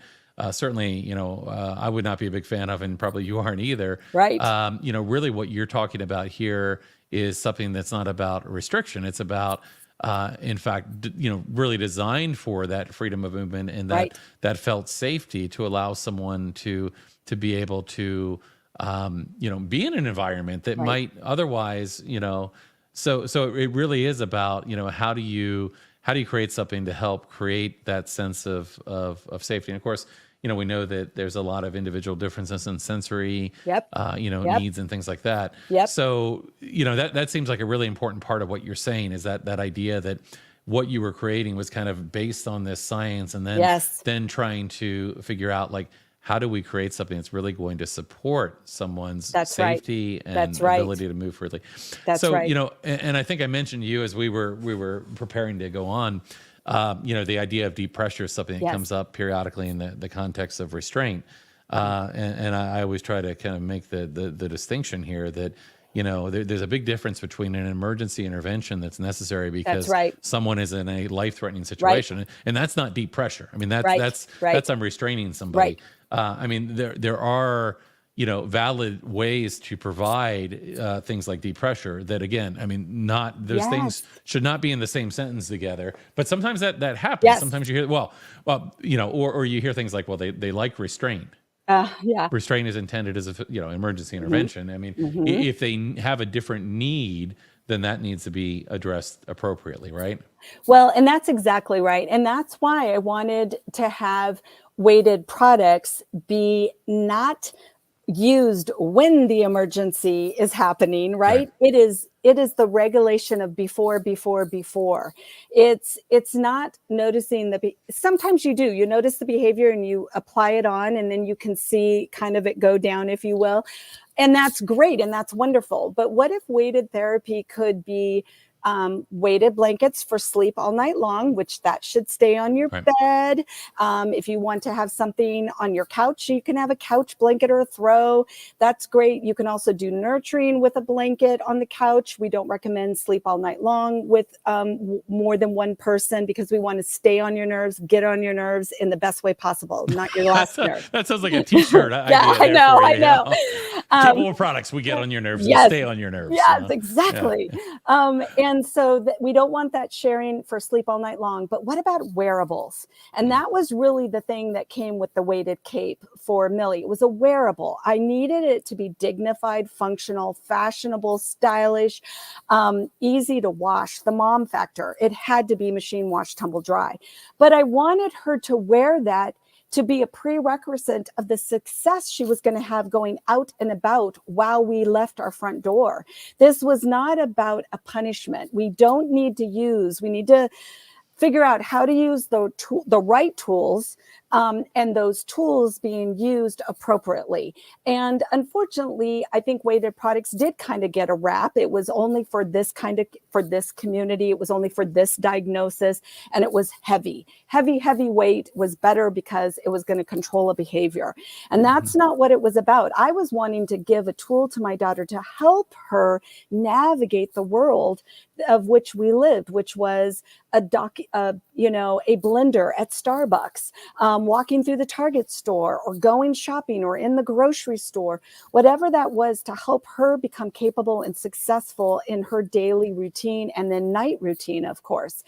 certainly, I would not be a big fan of, and probably you aren't either.
Right.
Really what you're talking about here is something that's not about restriction. It's about, in fact, really designed for that freedom of movement and
Right.
that felt safety to allow someone to be able to, be in an environment that
Right.
might otherwise, so it really is about, how do you create something to help create that sense of safety? And of course, we know that there's a lot of individual differences in sensory,
Yep. Yep.
needs and things like that.
Yep.
So, that seems like a really important part of what you're saying, is that idea that what you were creating was kind of based on this science, and then
Yes.
trying to figure out, like, how do we create something that's really going to support someone's
That's right.
safety and
That's right.
ability to move freely?
That's
So,
right.
and I think I mentioned to you as we were preparing to go on, the idea of deep pressure is something that
Yes.
comes up periodically in the context of restraint. And I always try to kind of make the distinction here that, there's a big difference between an emergency intervention that's necessary because
right.
someone is in a life-threatening situation, and that's not deep pressure. I mean,
Right.
that's I'm restraining somebody. I mean, there are, valid ways to provide things like deep pressure that, again, I mean, not those things
Yes.
should not be in the same sentence together. But sometimes that happens.
Yes.
Sometimes you hear, or you hear things like, well, they like restraint.
Yeah.
Restraint is intended as a emergency intervention. I mean, if they have a different need, then that needs to be addressed appropriately, right?
Well, and that's exactly right. And that's why I wanted to have weighted products be not used when the emergency is happening, right? It is the regulation of before. It's not noticing sometimes you notice the behavior and you apply it on, and then you can see kind of it go down, if you will. And that's great and that's wonderful. But what if weighted therapy could be weighted blankets for sleep all night long, which that should stay on your bed. If you want to have something on your couch, you can have a couch blanket or a throw. That's great. You can also do nurturing with a blanket on the couch. We don't recommend sleep all night long with more than one person, because we want to stay on your nerves, get on your nerves in the best way possible, not your last nerve.
That sounds like a t-shirt.
Yeah, I know.
CapeAble products, we get on your nerves and stay on your nerves.
Yes, exactly. And so we don't want that sharing for sleep all night long. But what about wearables? And that was really the thing that came with the weighted cape for Millie. It was a wearable. I needed it to be dignified, functional, fashionable, stylish, easy to wash, the mom factor. It had to be machine wash, tumble dry. But I wanted her to wear that to be a prerequisite of the success she was going to have going out and about while we left our front door. This was not about a punishment. We need to figure out how to use the right tools, and those tools being used appropriately. And unfortunately, I think weighted products did kind of get a rap. It was only for this community. It was only for this diagnosis. And it was heavy weight was better because it was going to control a behavior. And that's not what it was about. I was wanting to give a tool to my daughter to help her navigate the world of which we lived, which was a blender at Starbucks, walking through the Target store, or going shopping, or in the grocery store, whatever that was, to help her become capable and successful in her daily routine and then night routine, of course.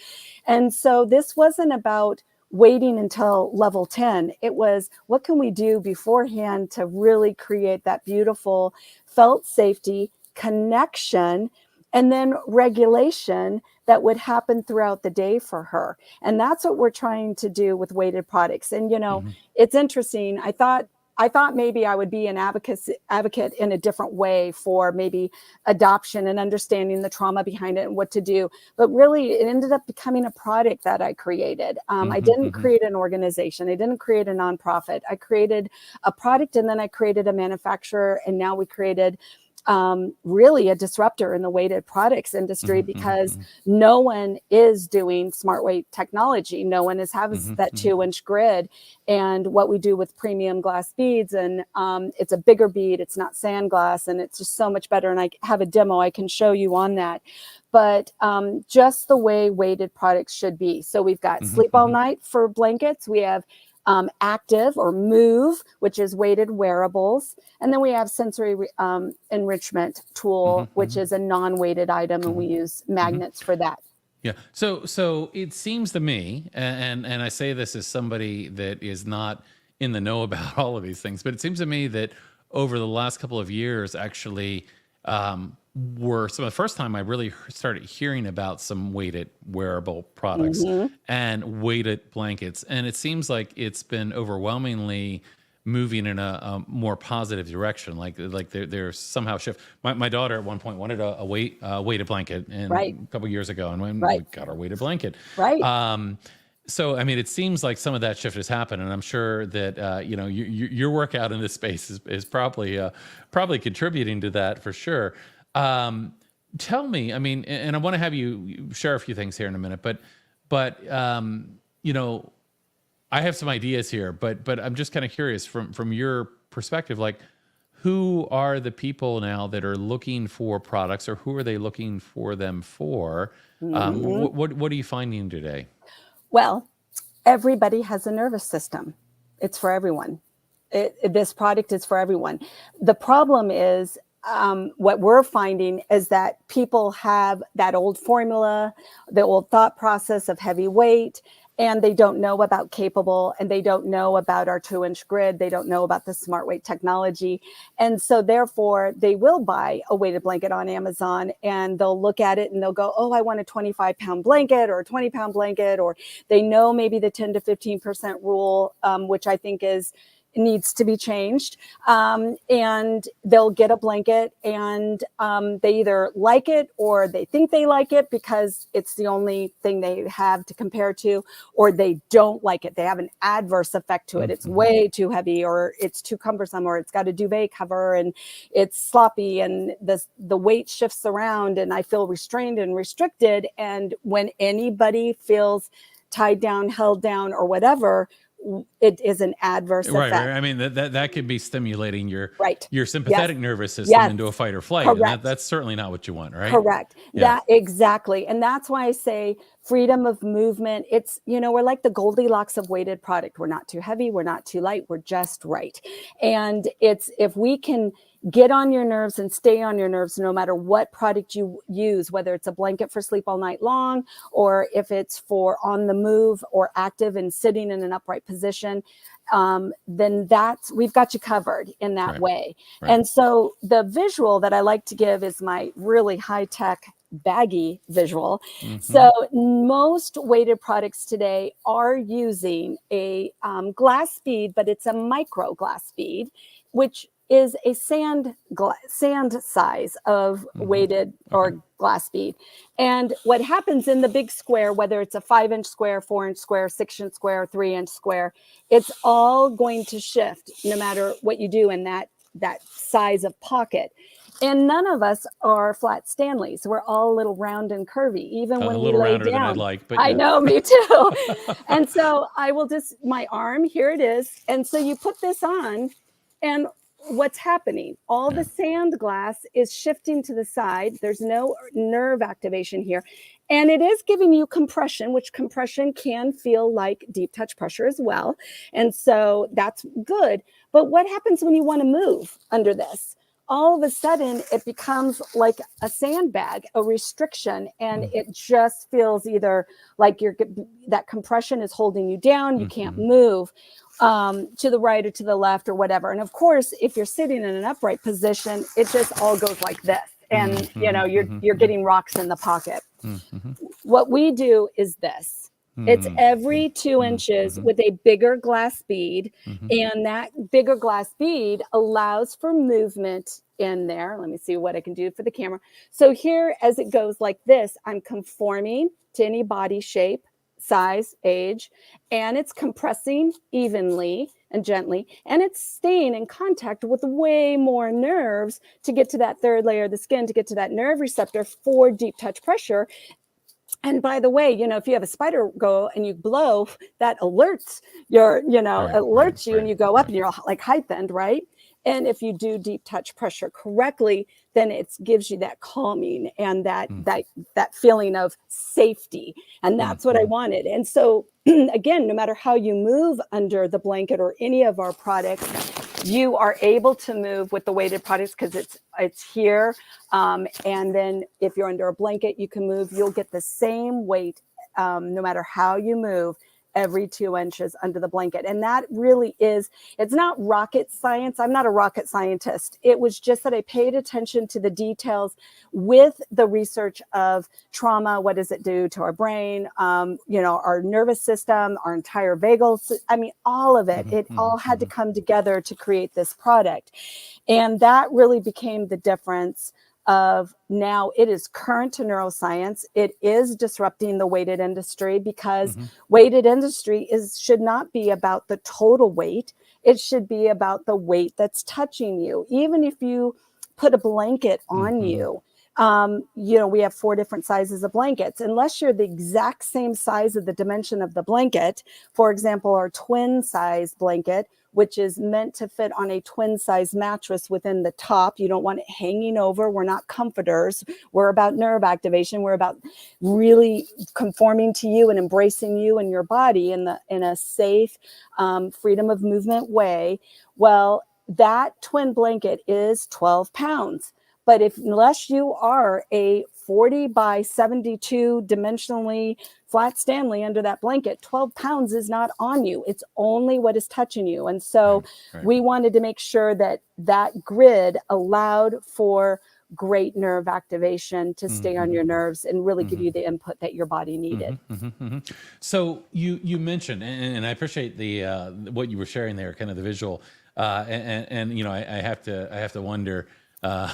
And so this wasn't about waiting until level 10. It was, what can we do beforehand to really create that beautiful felt safety, connection, and then regulation that would happen throughout the day for her. And that's what we're trying to do with weighted products. And, it's interesting. I thought maybe I would be an advocate in a different way for maybe adoption and understanding the trauma behind it and what to do. But really, it ended up becoming a product that I created. I didn't create an organization. I didn't create a nonprofit. I created a product, and then I created a manufacturer, and now we created really a disruptor in the weighted products industry, because no one is doing smart weight technology. No one has that 2-inch grid. And what we do with premium glass beads, and it's a bigger bead, it's not sand glass, and it's just so much better. And I have a demo I can show you on that. But just the way weighted products should be. So we've got Sleep All Night for blankets. We have Active or Move, which is weighted wearables. And then we have Sensory Enrichment Tool, which is a non-weighted item, and we use magnets for that.
Yeah. So it seems to me, and I say this as somebody that is not in the know about all of these things, but it seems to me that over the last couple of years, actually, were some of the first time I really started hearing about some weighted wearable products and weighted blankets. And it seems like it's been overwhelmingly moving in a more positive direction. Like there's somehow shift. My daughter at one point wanted a weighted blanket a couple years ago, and when we got our weighted blanket. So, I mean, it seems like some of that shift has happened, and I'm sure that your work out in this space is probably contributing to that for sure. Tell me, I mean, and I want to have you share a few things here in a minute, but I have some ideas here, but I'm just kind of curious from your perspective, like, who are the people now that are looking for products, or who are they looking for them for? What are you finding today?
Well, everybody has a nervous system. It's for everyone. This product is for everyone. The problem is, what we're finding is that people have that old formula, the old thought process of heavy weight, and they don't know about CapeAble, and they don't know about our 2-inch grid. They don't know about the smart weight technology. And so therefore they will buy a weighted blanket on Amazon, and they'll look at it and they'll go, oh, I want a 25-pound blanket or a 20-pound blanket, or they know maybe the 10 to 15% rule, which I think needs to be changed. And they'll get a blanket, and they either like it or they think they like it because it's the only thing they have to compare to, or they don't like it. They have an adverse effect to it. It's way too heavy, or it's too cumbersome, or it's got a duvet cover and it's sloppy, and the weight shifts around, and I feel restrained and restricted. And when anybody feels tied down, held down, or whatever, it is an adverse effect.
Right. I mean, that could be stimulating your sympathetic nervous system into a fight or flight.
Correct.
And that's certainly not what you want, right?
Correct.
Yeah.
Exactly. And that's why I say freedom of movement. It's, we're like the Goldilocks of weighted product. We're not too heavy. We're not too light. We're just right. And it's, if we can get on your nerves and stay on your nerves, no matter what product you use, whether it's a blanket for sleep all night long, or if it's for on the move or active and sitting in an upright position, then we've got you covered in that way. Right. And so the visual that I like to give is my really high-tech baggy visual. So most weighted products today are using a glass bead, but it's a micro glass bead, which is a sand size of weighted or glass bead. And what happens in the big square, whether it's a 5-inch square, 4-inch square, 6-inch square, 3-inch square, it's all going to shift no matter what you do in that size of pocket. And none of us are flat Stanleys. We're all a little round and curvy, even when we lay down. Than I'd like, but I know, me too. And so I will my arm, here it is. And so you put this on, and what's happening? All the sand glass is shifting to the side. There's no nerve activation here. And it is giving you compression, which compression can feel like deep touch pressure as well. And so that's good. But what happens when you want to move under this? All of a sudden, it becomes like a sandbag, a restriction, and it just feels either like that compression is holding you down, you can't move to the right or to the left or whatever. And of course, if you're sitting in an upright position, it just all goes like this. and you're
Mhm.
getting rocks in the pocket.
Mhm.
What we do is this. It's
Mhm.
every 2 inches
Mhm.
with a bigger glass bead,
Mhm.
and that bigger glass bead allows for movement in there. Let me see what I can do for the camera. So here, as it goes like this, I'm conforming to any body shape, size, age, and it's compressing evenly and gently, and it's staying in contact with way more nerves to get to that third layer of the skin, to get to that nerve receptor for deep touch pressure. And by the way, if you have a spider go and you blow, that alerts
Right, right,
alerts you, and
right,
you go up
right.
and you're like heightened, right? And if you do deep touch pressure correctly, then it gives you that calming and that
Mm,
that feeling of safety. And
mm,
that's what I
mhm.
wanted. And so again, no matter how you move under the blanket or any of our products, you are able to move with the weighted products because it's here. And then if you're under a blanket, you can move. You'll get the same weight no matter how you move every 2 inches under the blanket. And that really is, it's not rocket science. I'm not a rocket scientist. It was just that I paid attention to the details with the research of trauma. What does it do to our brain? Our nervous system, our entire vagal. I mean, all of it.
Mhm,
It
mhm,
all had to
mhm.
come together to create this product. And that really became the difference of now it is current to neuroscience. It is disrupting the weighted industry because
Mhm,
weighted industry should not be about the total weight. It should be about the weight that's touching you. Even if you put a blanket
mhm,
on
mhm,
you, we have 4 different sizes of blankets. Unless you're the exact same size of the dimension of the blanket, for example, our twin size blanket, which is meant to fit on a twin size mattress within the top. You don't want it hanging over. We're not comforters. We're about nerve activation. We're about really conforming to you and embracing you and your body in a safe, freedom of movement way. Well, that twin blanket is 12 pounds. But unless you are a 40 by 72 dimensionally flat Stanley under that blanket, 12 pounds is not on you. It's only what is touching you. And so
right, right.
we wanted to make sure that that grid allowed for great nerve activation to stay on
Mhm,
your nerves and really give
mhm.
you the input that your body needed.
Mhm, mhm, mhm. So you mentioned, and I appreciate the what you were sharing there, kind of the visual, and I have to wonder, uh,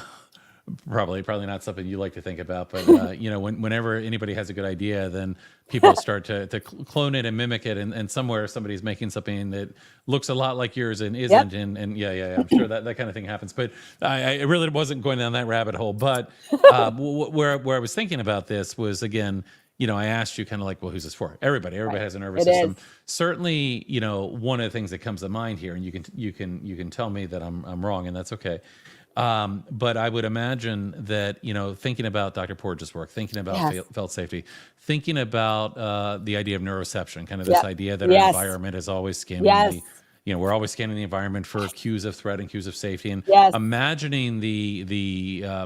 probably not something you like to think about, but whenever anybody has a good idea, then people start to clone it and mimic it, and somewhere somebody's making something that looks a lot like yours and
Yep.
isn't, and yeah, I'm sure that kind of thing happens. But I really wasn't going down that rabbit hole. But where I was thinking about this was, again, I asked you kind of like, well, who's this for? Everybody
Right.
has a nervous
It is.
system. Certainly, one of the things that comes to mind here, and you can tell me that I'm wrong, and that's okay. But I would imagine that, thinking about Dr. Porges' work, thinking about
Yes.
felt safety, thinking about the idea of neuroception, kind of this
Yep.
idea that our
Yes.
environment is always scanning
Yes.
we're always scanning the environment for cues of threat and cues of safety, and
Yes.
imagining the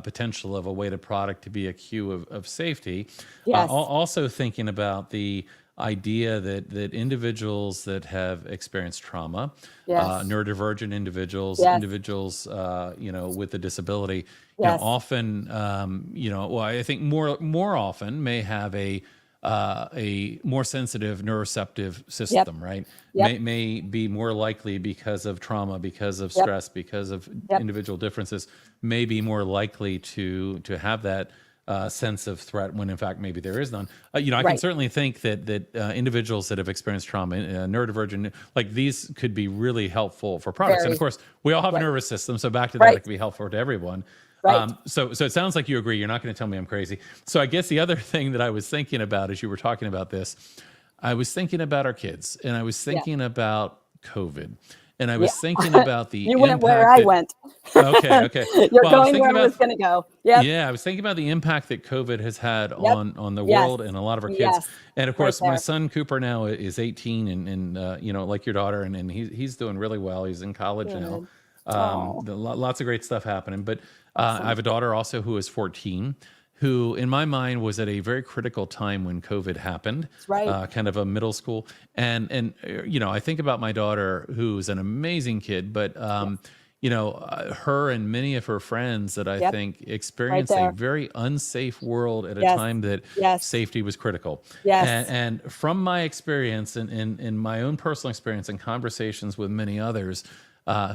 potential of a weighted product to be a cue of safety.
Yes.
Also thinking about the idea that individuals that have experienced trauma,
Yes.
neurodivergent individuals,
Yes.
with a disability,
Yes.
often, well, I think more often may have a more sensitive neuroceptive
Yep.
system, right?
Yep.
May be more likely because of trauma, because of
Yep.
stress, because of
Yep.
individual differences, may be more likely to have that sense of threat when in fact maybe there is none. I can
Right.
certainly think that individuals that have experienced trauma, neurodivergent, like these could be really helpful for products. And of
Very.
course, we all have a
Right.
nervous system, so back to that, it
Right.
can be helpful to everyone.
Right.
So it sounds like you agree. You're not going to tell me I'm crazy. So I guess the other thing that I was thinking about as you were talking about this, I was thinking about our kids, and I was
Yeah.
thinking about COVID, and I
Yeah.
was thinking about the
You went where
impact
I
that.
went.
Okay.
You're
Well, I was
going
thinking
where I was
about.
going to go. Yep.
Yeah, I was thinking about the impact that COVID has had
Yep.
on the
Yes.
world and a lot of our kids.
Yes.
And of
Right
course, my
there.
son Cooper now is 18, and like your daughter, and he's doing really well. He's in college now.
Good. Oh,
Lots of great stuff happening. But I
awesome.
have a daughter also who is 14, who in my mind was at a very critical time when COVID happened,
That's right.
kind of a middle school. And I think about my daughter, who's an amazing kid, but
Yes.
her and many of her friends that I
Yep.
think
Right
experienced a
there.
very unsafe world at a
Yes.
time that
Yes.
safety was critical.
Yes.
And from my experience and in my own personal experience and conversations with many others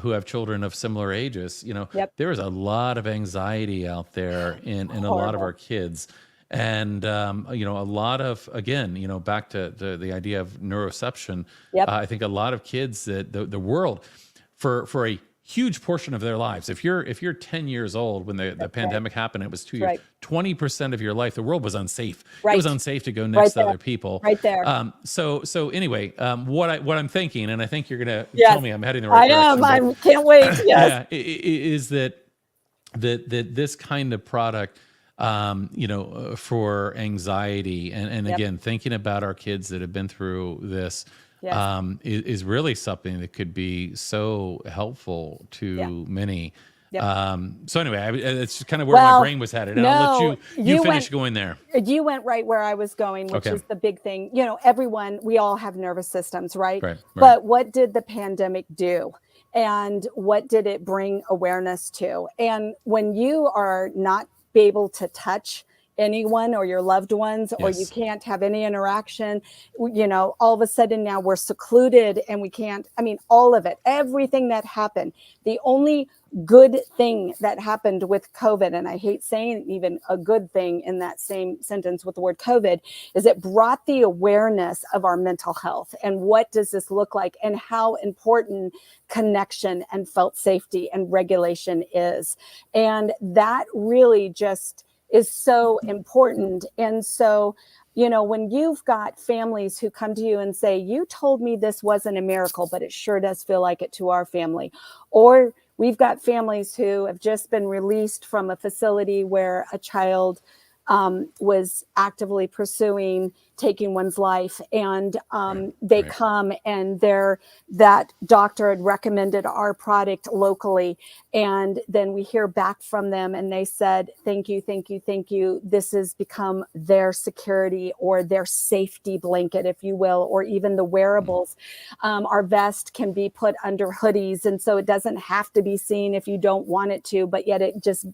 who have children of similar ages,
Yep.
there is a lot of anxiety out there in a lot of our
Horrible.
kids. And, a lot of, again, back to the idea of neuroception,
Yep.
I think a lot of kids that the world, for a huge portion of their lives, if you're 10 years old when the
That's right.
pandemic happened, it was 2 years,
Right.
20% of your life, the world was unsafe. It was
Right.
unsafe to go
Right
next to
there.
other people.
Right there.
So anyway, what I'm thinking, and I think you're going to
Yes.
tell me I'm heading the right
I am.
direction.
I can't wait. Yes.
Yeah, is that this kind of product, for anxiety and
Yep.
again, thinking about our kids that have been through this,
Yes.
is really something that could be so helpful to many.
Yep.
So anyway, it's kind of where my
Well,
brain was headed. And I'll let you
you
finish
went
going there.
you went right where I was going, which
Okay.
is the big thing. We all have nervous systems, right?
Right.
But what did the pandemic do? And what did it bring awareness to? And when you are not able to touch anyone or your loved ones, or you
Yes.
can't have any interaction, all of a sudden now we're secluded and we can't, all of it, everything that happened. The only good thing that happened with COVID, and I hate saying even a good thing in that same sentence with the word COVID, is it brought the awareness of our mental health and what does this look like and how important connection and felt safety and regulation is. And that really just is so important. And so, when you've got families who come to you and say, you told me this wasn't a miracle, but it sure does feel like it to our family. Or we've got families who have just been released from a facility where a child was actively pursuing taking one's life, and they
Right.
come and that doctor had recommended our product locally, and then we hear back from them and they said, thank you, thank you, thank you. This has become their security or their safety blanket, if you will, or even the wearables. Our vest can be put under hoodies, and so it doesn't have to be seen if you don't want it to, but yet it just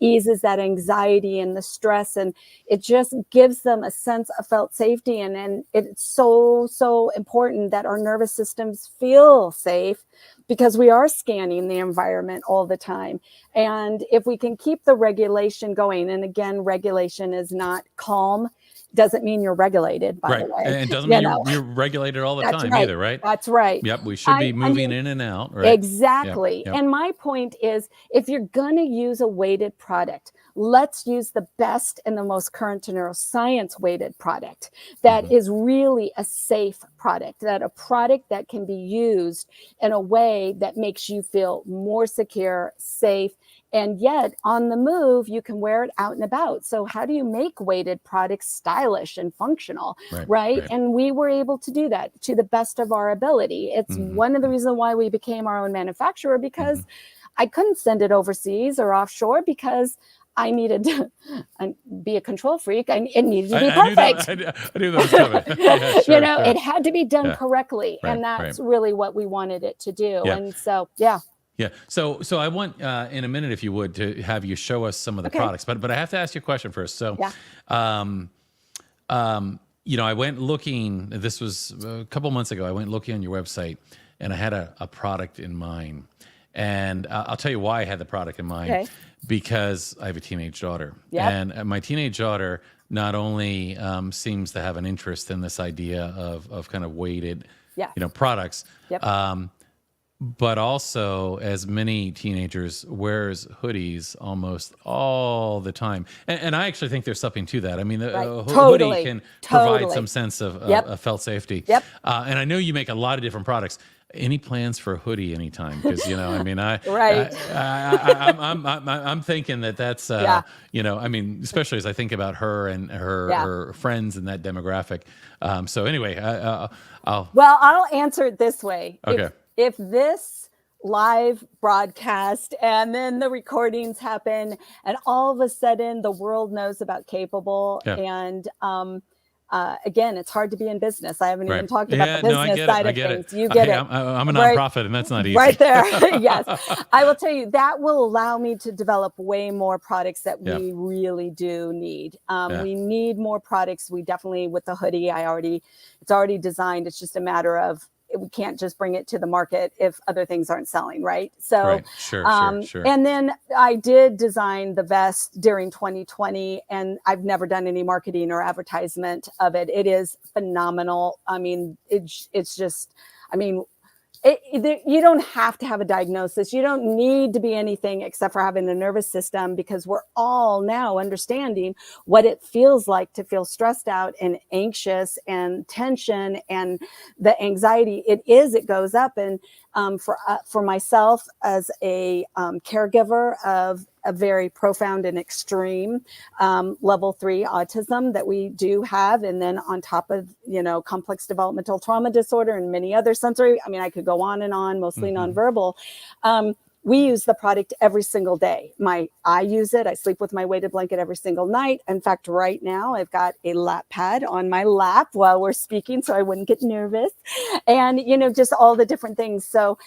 eases that anxiety and the stress, and it just gives them a sense of felt safety. And it's so important that our nervous systems feel safe, because we are scanning the environment all the time. And if we can keep the regulation going, and again, regulation is not calm, doesn't mean you're regulated, by the way.
And doesn't mean you're regulated all the time either, right?
That's right.
Yep. We should be moving in and out, right?
Exactly.
Yep.
And my point is, if you're going to use a weighted product, let's use the best and the most current to neuroscience weighted product that is really a safe product, that a product that can be used in a way that makes you feel more secure, safe, and yet on the move, you can wear it out and about. So how do you make weighted products stylish and functional, right? And we were able to do that to the best of our ability. It's one of the reasons why we became our own manufacturer, because I couldn't send it overseas or offshore, because I needed to be a control freak. It needed to be perfect.
I knew that was coming. Yeah, sure.
It had to be done correctly. And that's really what we wanted it to do.
Yeah.
And so, yeah.
Yeah. So I want in a minute, if you would, to have you show us some of the products, but I have to ask you a question first. So, I went looking, this was a couple months ago, I went looking on your website and I had a product in mind. And I'll tell you why I had the product in mind, because I have a teenage daughter. And my teenage daughter not only seems to have an interest in this idea of kind of weighted, products, but also, as many teenagers, wears hoodies almost all the time. And I actually think there's something to that. I mean, the hoodie can provide some sense of felt safety. And I know you make a lot of different products. Any plans for a hoodie anytime? Because, I'm thinking that's, especially as I think about her and her friends in that demographic. So anyway,
I'll answer it this way.
Okay.
If this live broadcast and then the recordings happen and all of a sudden the world knows about CapeAble and Again, it's hard to be in business. I haven't
Right.
even talked
Yeah,
about the
no, I
business
get it.
side
I
of
get
things.
it.
You get
Hey,
it.
I'm a
Right.
nonprofit, and that's not easy.
Right there. Yes. I will tell you that will allow me to develop way more products that
Yeah.
we really do need.
Yeah.
We need more products. We definitely, with the hoodie, it's already designed. It's just a matter of, we can't just bring it to the market if other things aren't selling, right? So,
Right. Sure.
and then I did design the vest during 2020, and I've never done any marketing or advertisement of it. It is phenomenal. I mean, it's just, I mean, you don't have to have a diagnosis. You don't need to be anything except for having a nervous system, because we're all now understanding what it feels like to feel stressed out and anxious and tension, and the anxiety. It goes up. And for myself as a caregiver of a very profound and extreme level 3 autism that we do have, and then on top of, complex developmental trauma disorder and many other sensory, I mean, I could go on and on, mostly nonverbal. We use the product every single day. I use it. I sleep with my weighted blanket every single night. In fact, right now I've got a lap pad on my lap while we're speaking, so I wouldn't get nervous. And, just all the different things. So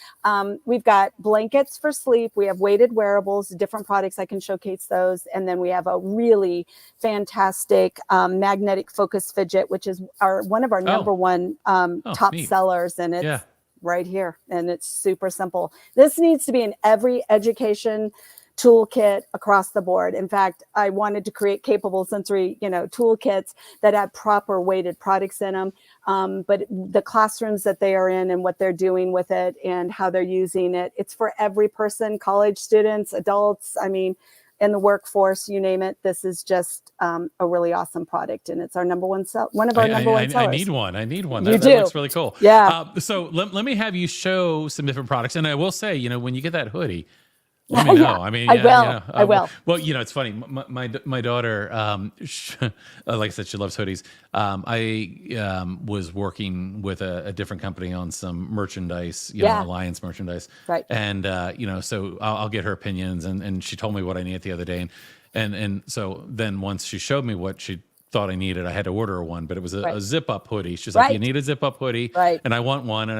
we've got blankets for sleep. We have weighted wearables, different products. I can showcase those. And then we have a really fantastic magnetic focus fidget, which is one of our number one top
neat.
sellers. And it's right here, and it's super simple. This needs to be in every education toolkit across the board. In fact, I wanted to create CapeAble sensory, toolkits that have proper weighted products in them. But the classrooms that they are in and what they're doing with it and how they're using it, it's for every person, college students, adults. I mean, in the workforce, you name it. This is just a really awesome product, and it's our number one one of our number one sellers.
I need one.
You
That
do.
looks really cool.
Yeah.
So let me have you show some different products, and I will say, when you get that hoodie, let me know.
Yeah,
I mean,
I will.
Well, it's funny. My daughter, like I said, she loves hoodies. I was working with a different company on some merchandise, Alliance merchandise,
right?
And so I'll get her opinions, and she told me what I needed the other day, and so then once she showed me what she thought I needed, I had to order her one, but it was a zip up hoodie. She's like, you need a zip up hoodie, and I want one. And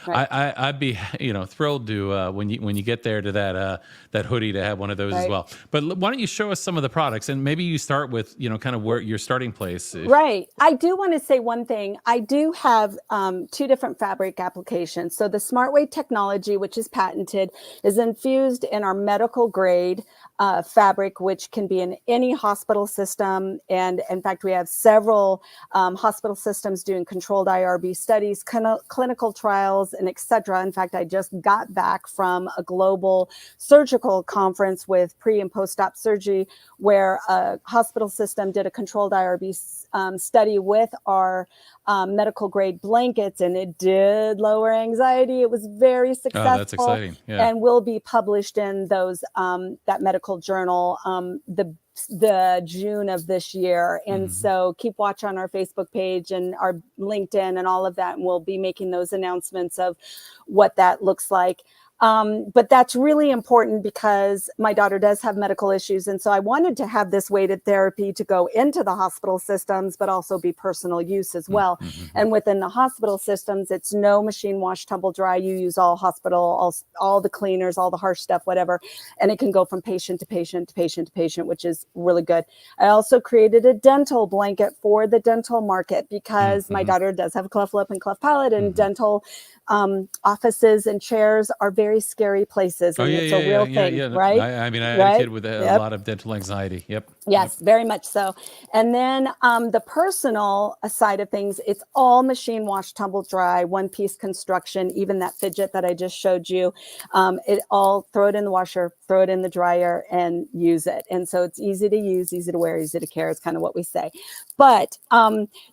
I'd be thrilled to when you get there to that hoodie to have one of those as well. But why don't you show us some of the products, and maybe you start with kind of where your starting place.
Right. I do want to say one thing. I do have 2 different fabric applications. So the SmartWeight technology, which is patented, is infused in our medical grade fabric, which can be in any hospital system. And in fact, we have several hospital systems doing controlled IRB studies, clinical trials, and et cetera. In fact, I just got back from a global surgical conference with pre and post-op surgery, where a hospital system did a controlled IRB study with our medical grade blankets, and it did lower anxiety. It was very successful.
Oh, that's exciting. Yeah.
And will be published in those that medical journal the June of this year. And so keep watch on our Facebook page and our LinkedIn and all of that, and we'll be making those announcements of what that looks like. But that's really important because my daughter does have medical issues. And so I wanted to have this weighted therapy to go into the hospital systems, but also be personal use as well. And within the hospital systems, it's no machine wash, tumble dry. You use all hospital, all the cleaners, all the harsh stuff, whatever. And it can go from patient to patient to patient to patient, which is really good. I also created a dental blanket for the dental market because my daughter does have a cleft lip and cleft palate, and dental offices and chairs are very scary places, and it's a real thing, right?
I mean, I had a kid with a lot of dental anxiety.
Yes, very much so. And then the personal side of things, it's all machine wash, tumble dry, one-piece construction, even that fidget that I just showed you. It all, throw it in the washer, throw it in the dryer, and use it. And so it's easy to use, easy to wear, easy to care is kind of what we say. But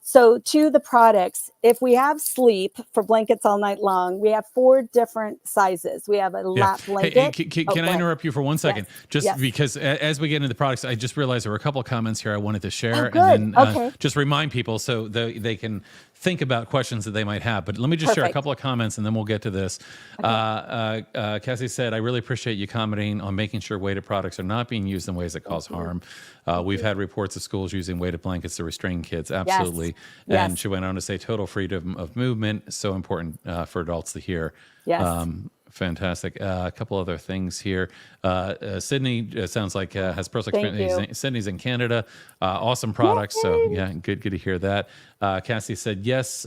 so to the products, if we have sleep for blankets all night long, we have 4 different sizes. We have a lap blanket.
Can I interrupt you for 1 second?
Yes.
Because as we get into the products, I just realized realized there were a couple of comments here I wanted to share,
Oh, good.
and then
Okay.
just remind people so they can think about questions that they might have. But let me just share a
Perfect.
couple of comments, and then we'll get to this. Cassie said, "I really appreciate you commenting on making sure weighted products are not being used in ways that cause harm. We've had reports of schools using weighted blankets to restrain kids. Absolutely."
Yes.
And she went on to say, "Total freedom of movement, so important for adults to hear."
Yes.
Fantastic. A couple other things here. Sydney sounds like has personal
Thank
experience. Sydney's in Canada. Awesome products. So yeah, good to hear that. Cassie said, yes,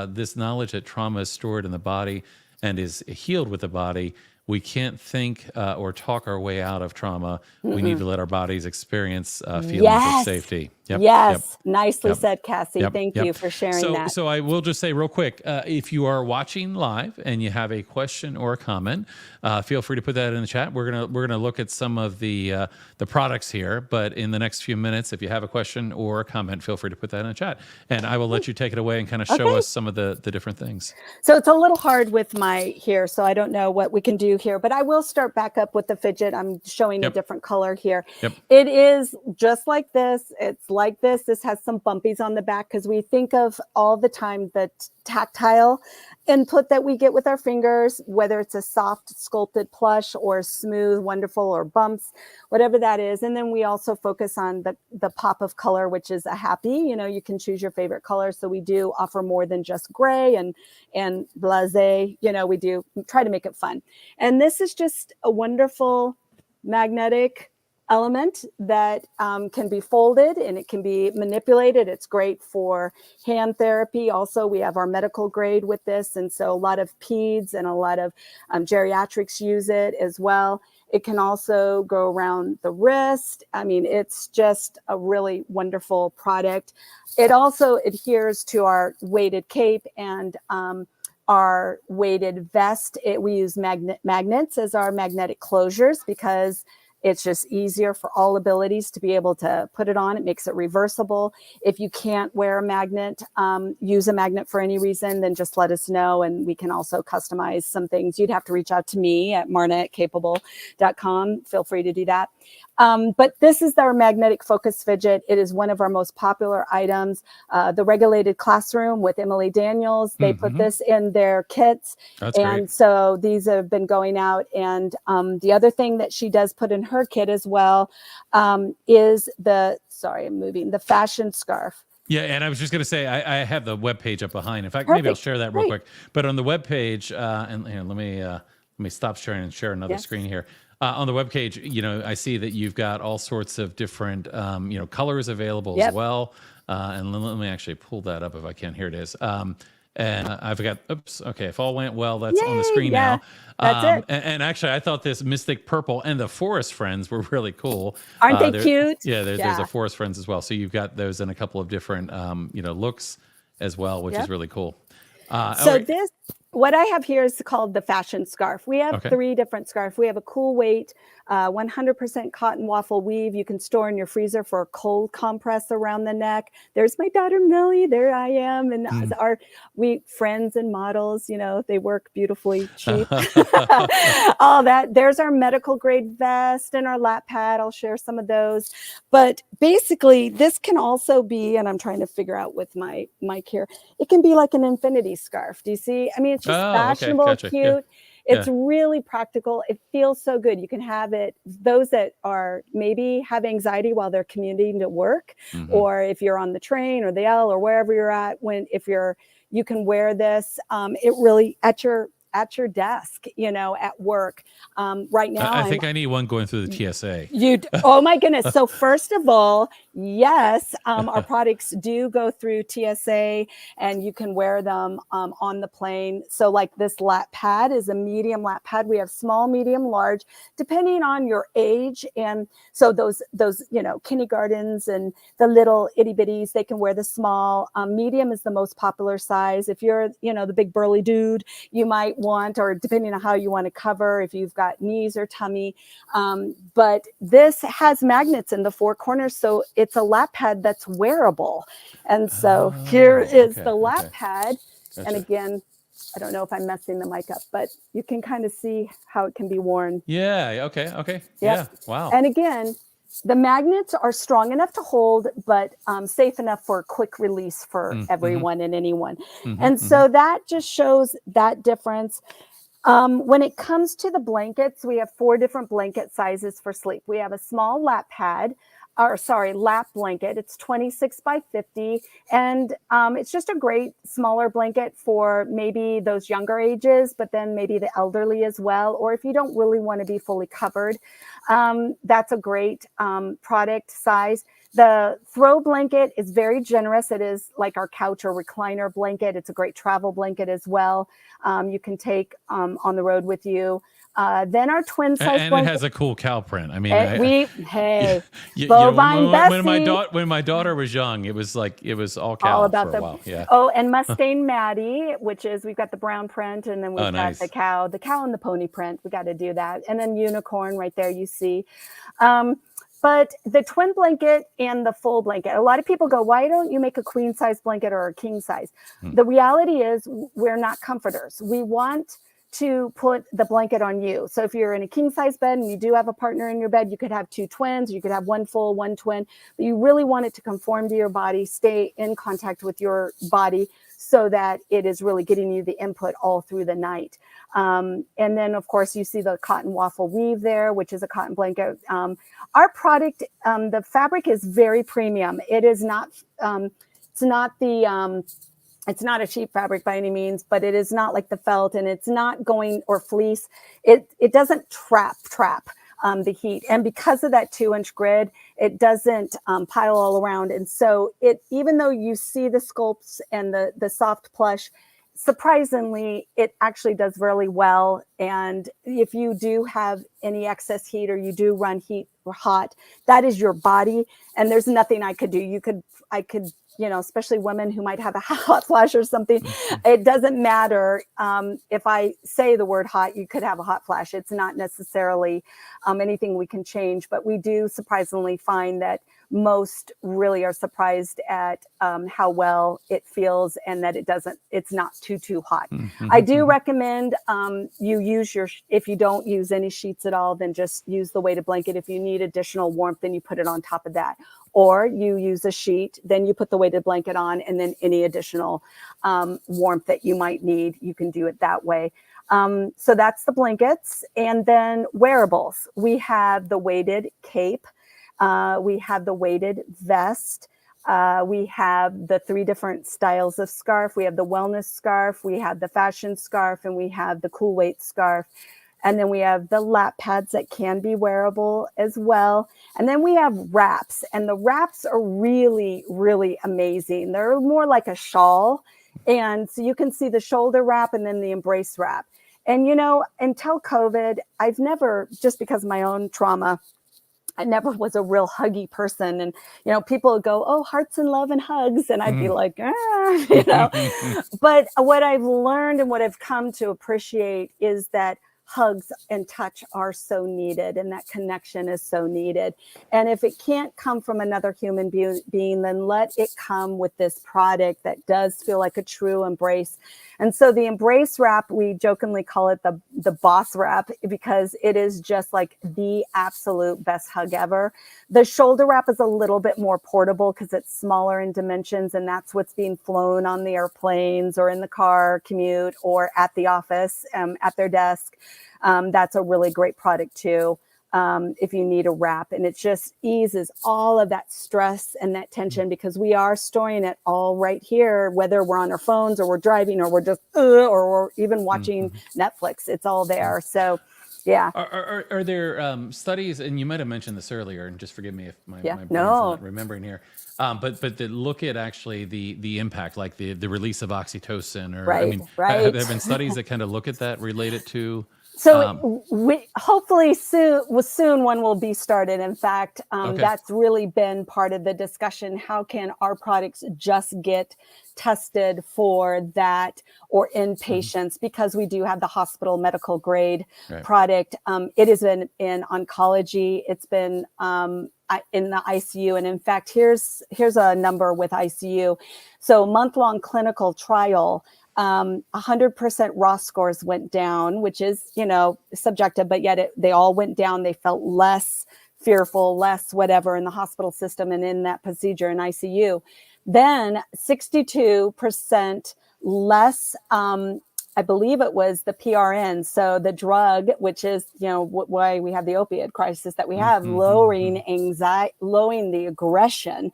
this knowledge that trauma is stored in the body and is healed with the body. We can't think or talk our way out of trauma. We need to let our bodies experience feelings of safety.
Yes. Nicely said, Cassie.
Yep,
Thank
yep.
you for sharing that.
So I will just say real quick, if you are watching live and you have a question or a comment, feel free to put that in the chat. We're gonna look at some of the products here, but in the next few minutes, if you have a question or a comment, feel free to put that in the chat, and I will let you take it away and kind of show us some of the different things.
So it's a little hard with my here, so I don't know what we can do here, but I will start back up with the fidget. I'm showing a different color here. It is just like this. It's like this. This has some bumpies on the back because we think of all the time the tactile input that we get with our fingers, whether it's a soft sculpted plush or smooth, wonderful, or bumps, whatever that is. And then we also focus on the pop of color, which is a happy, you can choose your favorite color. So we do offer more than just gray and blasé, we do try to make it fun. And this is just a wonderful magnetic element that can be folded and it can be manipulated. It's great for hand therapy. Also, we have our medical grade with this. And so a lot of peds and a lot of geriatrics use it as well. It can also go around the wrist. I mean, it's just a really wonderful product. It also adheres to our weighted cape and our weighted vest. We use magnets as our magnetic closures because it's just easier for all abilities to be able to put it on. It makes it reversible. If you can't wear a magnet, use a magnet for any reason, then just let us know. And we can also customize some things. You'd have to reach out to me at marna@capeable.com. Feel free to do that. But this is our magnetic focus fidget. It is one of our most popular items. The Regulated Classroom with Emily Daniels, they put this in their kits.
That's
and
great.
So these have been going out. And the other thing that she does put in her kit as well is the fashion scarf.
Yeah, and I was just going to say, I have the webpage up behind. In fact, maybe I'll share that real quick. But on the webpage, and here, let me stop sharing and share another screen here. On the webpage, I see that you've got all sorts of different, colors available as well. And let me actually pull that up if I can. Here it is. And I've got, if all went well, that's on the screen now.
That's it.
And actually, I thought this Mystic Purple and the Forest Friends were really cool.
Aren't they cute?
Yeah, there's a Forest Friends as well. So you've got those in a couple of different, looks as well, which is really cool.
What I have here is called the fashion scarf. We have 3 different scarves. We have a cool weight, 100% cotton waffle weave. You can store in your freezer for a cold compress around the neck. There's my daughter Millie. There I am, and we friends and models. They work beautifully cheap. All that. There's our medical grade vest and our lap pad. I'll share some of those. But basically, this can also be, and I'm trying to figure out with my mic here. It can be like an infinity scarf. Do you see? I mean, it's just fashionable, cute. Yeah. It's really practical. It feels so good. You can have it. Those that are maybe have anxiety while they're commuting to work, or if you're on the train or the L or wherever you're at, you can wear this. It really at your desk, at work. Right now,
I think I need one going through the TSA.
Oh my goodness. So first of all, yes, our products do go through TSA and you can wear them on the plane. So like this lap pad is a medium lap pad. We have small, medium, large, depending on your age. And so those kindergartens and the little itty bitties, they can wear the small. Medium is the most popular size. If you're, the big burly dude, you might want, or depending on how you want to cover, if you've got knees or tummy. But this has magnets in the 4 corners. So it's a lap pad that's wearable. And so here is the lap pad. Gotcha. And again, I don't know if I'm messing the mic up, but you can kind of see how it can be worn.
Yeah. Okay.
Yep.
Yeah. Wow.
And again, The magnets are strong enough to hold, but safe enough for quick release for everyone and anyone. And so that just shows that difference. When it comes to the blankets, we have 4 different blanket sizes for sleep. We have a small lap blanket. It's 26 by 50. And it's just a great smaller blanket for maybe those younger ages, but then maybe the elderly as well. Or if you don't really want to be fully covered, that's a great product size. The throw blanket is very generous. It is like our couch or recliner blanket. It's a great travel blanket as well. You can take on the road with you. Then our twin size
And
blanket.
it has a cool cow print. I mean,
Bovine Bessie.
when my daughter was young, it was all cow
All about
for a while. Yeah.
Oh, and Mustang Maddie, which is, we've got the brown print, and then we've got
nice.
the cow and the pony print. We got to do that. And then unicorn right there, you see. But the twin blanket and the full blanket, a lot of people go, why don't you make a queen size blanket or a king size? The reality is we're not comforters. We want to put the blanket on you. So if you're in a king size bed and you do have a partner in your bed, you could have 2 twins, you could have 1 full, 1 twin, but you really want it to conform to your body, stay in contact with your body so that it is really getting you the input all through the night. And then of course you see the cotton waffle weave there, which is a cotton blanket. Our product, the fabric is very premium. It is not, it's not a cheap fabric by any means, but it is not like the felt, and it's not going, or fleece. It doesn't trap the heat. And because of that 2-inch grid, it doesn't pile all around. And so even though you see the sculpts and the soft plush, surprisingly, it actually does really well. And if you do have any excess heat, or you do run heat or hot, that is your body. And there's nothing I could do. I could, especially women who might have a hot flash or something. It doesn't matter. If I say the word hot, you could have a hot flash. It's not necessarily anything we can change, but we do surprisingly find that most really are surprised at how well it feels, and that it's not too hot. I do recommend you use if you don't use any sheets at all, then just use the weighted blanket. If you need additional warmth, then you put it on top of that. Or you use a sheet, then you put the weighted blanket on, and then any additional warmth that you might need, you can do it that way. So that's the blankets. And then wearables. We have the weighted cape. We have the weighted vest. We have the 3 different styles of scarf. We have the wellness scarf. We have the fashion scarf, and we have the cool weight scarf. And then we have the lap pads that can be wearable as well. And then we have wraps, and the wraps are really, really amazing. They're more like a shawl. And so you can see the shoulder wrap and then the embrace wrap. And, until COVID, I've never, just because of my own trauma, I never was a real huggy person. And, people would go, oh, hearts and love and hugs. And I'd be like, But what I've learned and what I've come to appreciate is that hugs and touch are so needed, and that connection is so needed. And if it can't come from another human being, then let it come with this product that does feel like a true embrace. And so the embrace wrap, we jokingly call it the boss wrap, because it is just like the absolute best hug ever. The shoulder wrap is a little bit more portable because it's smaller in dimensions, and that's what's being flown on the airplanes or in the car commute or at the office, at their desk. That's a really great product too, if you need a wrap. And it just eases all of that stress and that tension, because we are storing it all right here, whether we're on our phones or we're driving or we're just, or we're even watching Netflix. It's all there. So, yeah.
Are there studies, and you might have mentioned this earlier, and just forgive me if my brain's
No.
not remembering here, but that look at actually the impact, like the release of oxytocin, or
Right, right.
have there been studies that kind of look at that, related to?
So we hopefully soon one will be started. In fact, that's really been part of the discussion. How can our products just get tested for that, or in patients? Because we do have the hospital medical grade product. It is in oncology. It's been in the ICU. And in fact, here's a number with ICU. So month-long clinical trial, 100% raw scores went down, which is, subjective, but yet they all went down. They felt less fearful, less whatever in the hospital system and in that procedure in ICU. Then 62% less, I believe it was the PRN. So the drug, which is, why we have the opiate crisis that we have, lowering anxiety, lowering the aggression.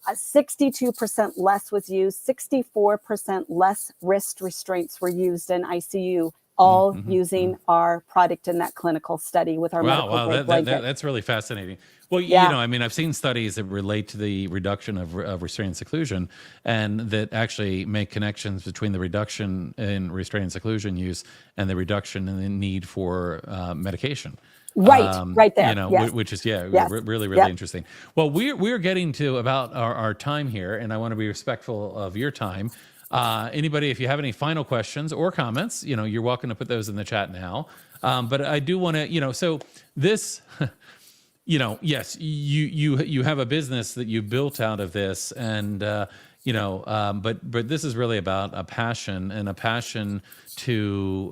62% less was used, 64% less wrist restraints were used in ICU, all using our product in that clinical study with our medical grade blanket.
That's really fascinating. Well,
Yeah.
I mean, I've seen studies that relate to the reduction of restraint and seclusion, and that actually make connections between the reduction in restraint and seclusion use and the reduction in the need for medication.
Right there. Yes.
Which is
Yes.
really
Yep.
interesting. Well, we're getting to about our time here, and I want to be respectful of your time. Anybody, if you have any final questions or comments, you're welcome to put those in the chat now. But I do want to, so this, yes, you have a business that you built out of this, and but this is really about a passion, and a passion to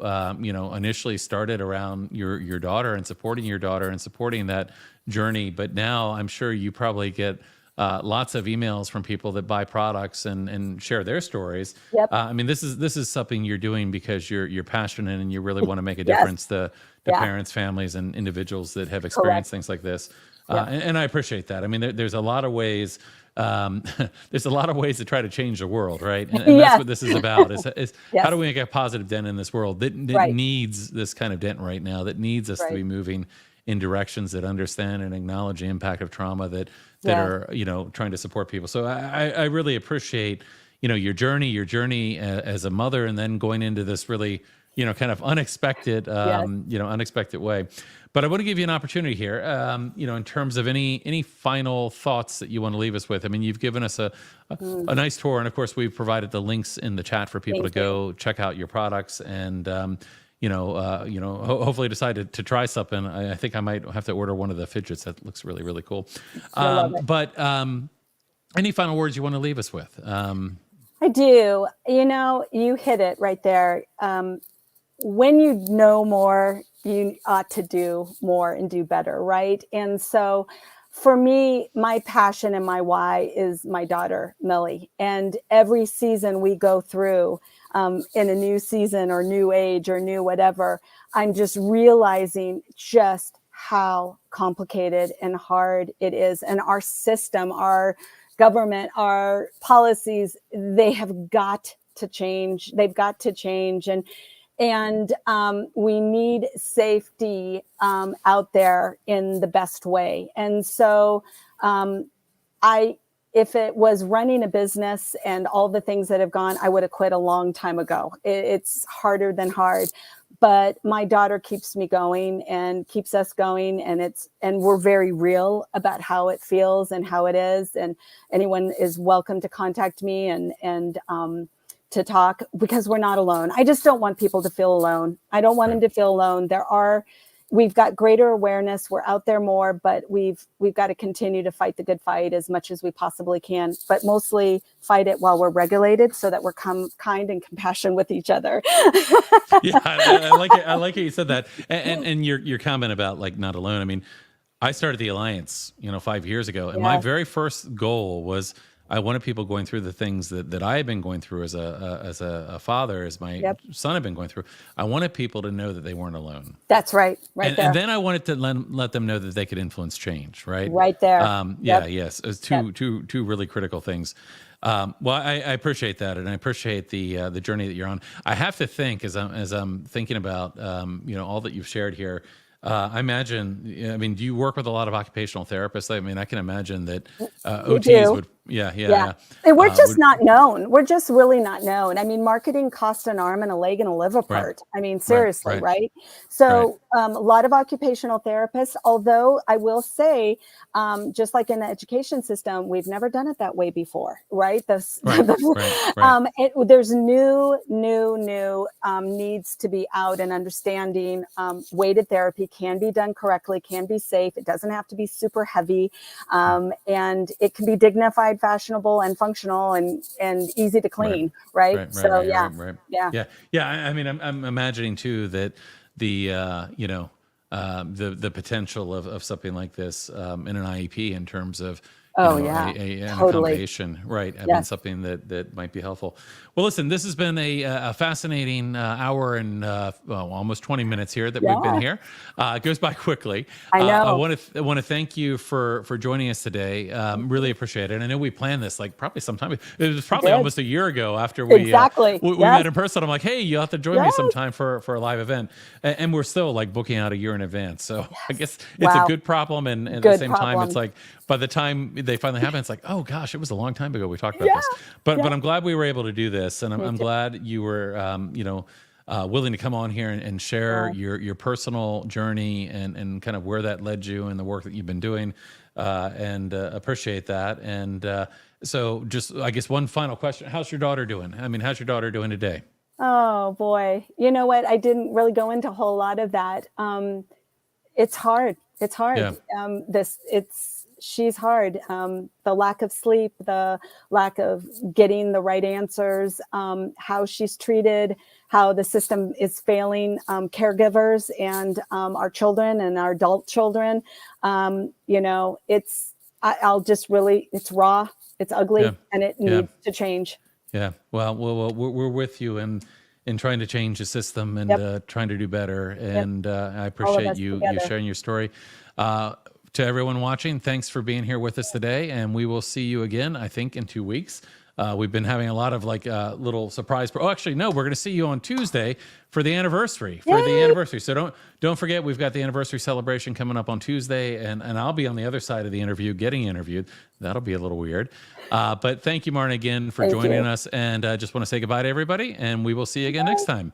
initially started around your daughter and supporting your daughter and supporting that journey. But now I'm sure you probably get lots of emails from people that buy products and share their stories.
Yep.
I mean, this is something you're doing because you're passionate and you really want to make a
Yes.
difference to
Yeah.
parents, families, and individuals that have experienced things like this. And I appreciate that. I mean, there's a lot of ways. There's a lot of ways to try to change the world, right? And that's what this is about. Is
Yes.
how do we make a positive dent in this world that
Right.
needs this kind of dent right now? That needs us to
Right.
be moving in directions that understand and acknowledge the impact of trauma, that
Yeah.
are trying to support people. So I really appreciate your journey as a mother, and then going into this really kind of unexpected unexpected way. But I want to give you an opportunity here, in terms of any final thoughts that you want to leave us with. I mean, you've given us a nice tour, and of course, we've provided the links in the chat for people
Thank
to go check out your products, and hopefully decide to try something. I think I might have to order one of the fidgets. That looks really, really cool.
love it.
But any final words you want to leave us with?
I do. You hit it right there. When you know more, you ought to do more and do better, right? And so for me, my passion and my why is my daughter, Millie. And every season we go through, in a new season or new age or new whatever, I'm just realizing just how complicated and hard it is. And our system, our government, our policies, they have got to change. They've got to change. And we need safety out there in the best way. And so if it was running a business and all the things that have gone, I would have quit a long time ago. It's harder than hard. But my daughter keeps me going and keeps us going, and we're very real about how it feels and how it is. And anyone is welcome to contact me and to talk, because we're not alone. I just don't want people to feel alone. I don't want them to feel alone. We've got greater awareness. We're out there more, but we've got to continue to fight the good fight as much as we possibly can, but mostly fight it while we're regulated, so that we're kind and compassionate with each other.
Yeah, I like it. I like it. You said that, and your comment about like not alone. I mean, I started the Alliance, 5 years ago, and my very first goal was I wanted people going through the things that I had been going through as a father, as my son had been going through. I wanted people to know that they weren't alone.
That's right,
and,
there.
And then I wanted to let them know that they could influence change, right?
Right there.
Yes, it's two really critical things. Well, I appreciate that, and I appreciate the journey that you're on. I have to think, as I'm thinking about all that you've shared here. I imagine. I mean, do you work with a lot of occupational therapists? I mean, I can imagine that OTs would. Yeah.
And we're just not known. We're just really not known. I mean, marketing costs an arm and a leg and a liver part. I mean, seriously, right? So a lot of occupational therapists, although I will say, just like in the education system, we've never done it that way before, right? There's new needs to be out and understanding. Weighted therapy can be done correctly, can be safe. It doesn't have to be super heavy. And it can be dignified, fashionable, and functional, and easy to clean, right? Yeah.
I mean, I'm imagining too that the the potential of something like this in an IEP in terms of
Oh, yeah,
an
totally.
accommodation, right? Having
Yes.
something that might be helpful. Well, listen, this has been a fascinating hour and well, almost 20 minutes here that we've been
Yeah,
here. It goes by quickly.
I
I
know.
want to thank you for joining us today. Really appreciate it. I know we planned this like probably sometime. It was
I
probably
did.
almost a year ago after
Exactly.
we
Yes.
met in person. I'm like, hey, you have to join me
Yes.
sometime for a live event, and we're still like booking out a year in advance. So I
Yes.
guess it's a
Wow.
good problem, and at the
Good
same time, it's
problem.
like by the time they finally happen, it's like, oh gosh, it was a long time ago we talked about
Yeah.
this. But
Yeah.
I'm glad we were able to do this, and
Me
I'm
too.
glad you were willing to come on here and share
Yeah.
your personal journey and kind of where that led you and the work that you've been doing, and appreciate that. And so, just I guess one final question: how's your daughter doing? I mean, how's your daughter doing today?
Oh boy. You know what? I didn't really go into a whole lot of that. It's hard. It's hard.
Yeah,
She's hard. The lack of sleep, the lack of getting the right answers, how she's treated, how the system is failing caregivers and our children and our adult children. I'll just really, it's raw, it's
yeah,
ugly, and it
yeah.
needs to change.
Yeah. Well, we're with you in trying to change the system and
Yep.
trying to do better.
Yep.
And I
All of
appreciate
us
you
together.
sharing your story. To everyone watching, thanks for being here with us today. And we will see you again, I think, in 2 weeks. We've been having a lot of like little surprise. Oh, actually, no, we're going to see you on Tuesday for the anniversary.
Yay!
So don't forget, we've got the anniversary celebration coming up on Tuesday, and I'll be on the other side of the interview, getting interviewed. That'll be a little weird. But thank you, Marna, again for
Thank
joining
you.
us, and just want to say goodbye to everybody, and we will see you again next time.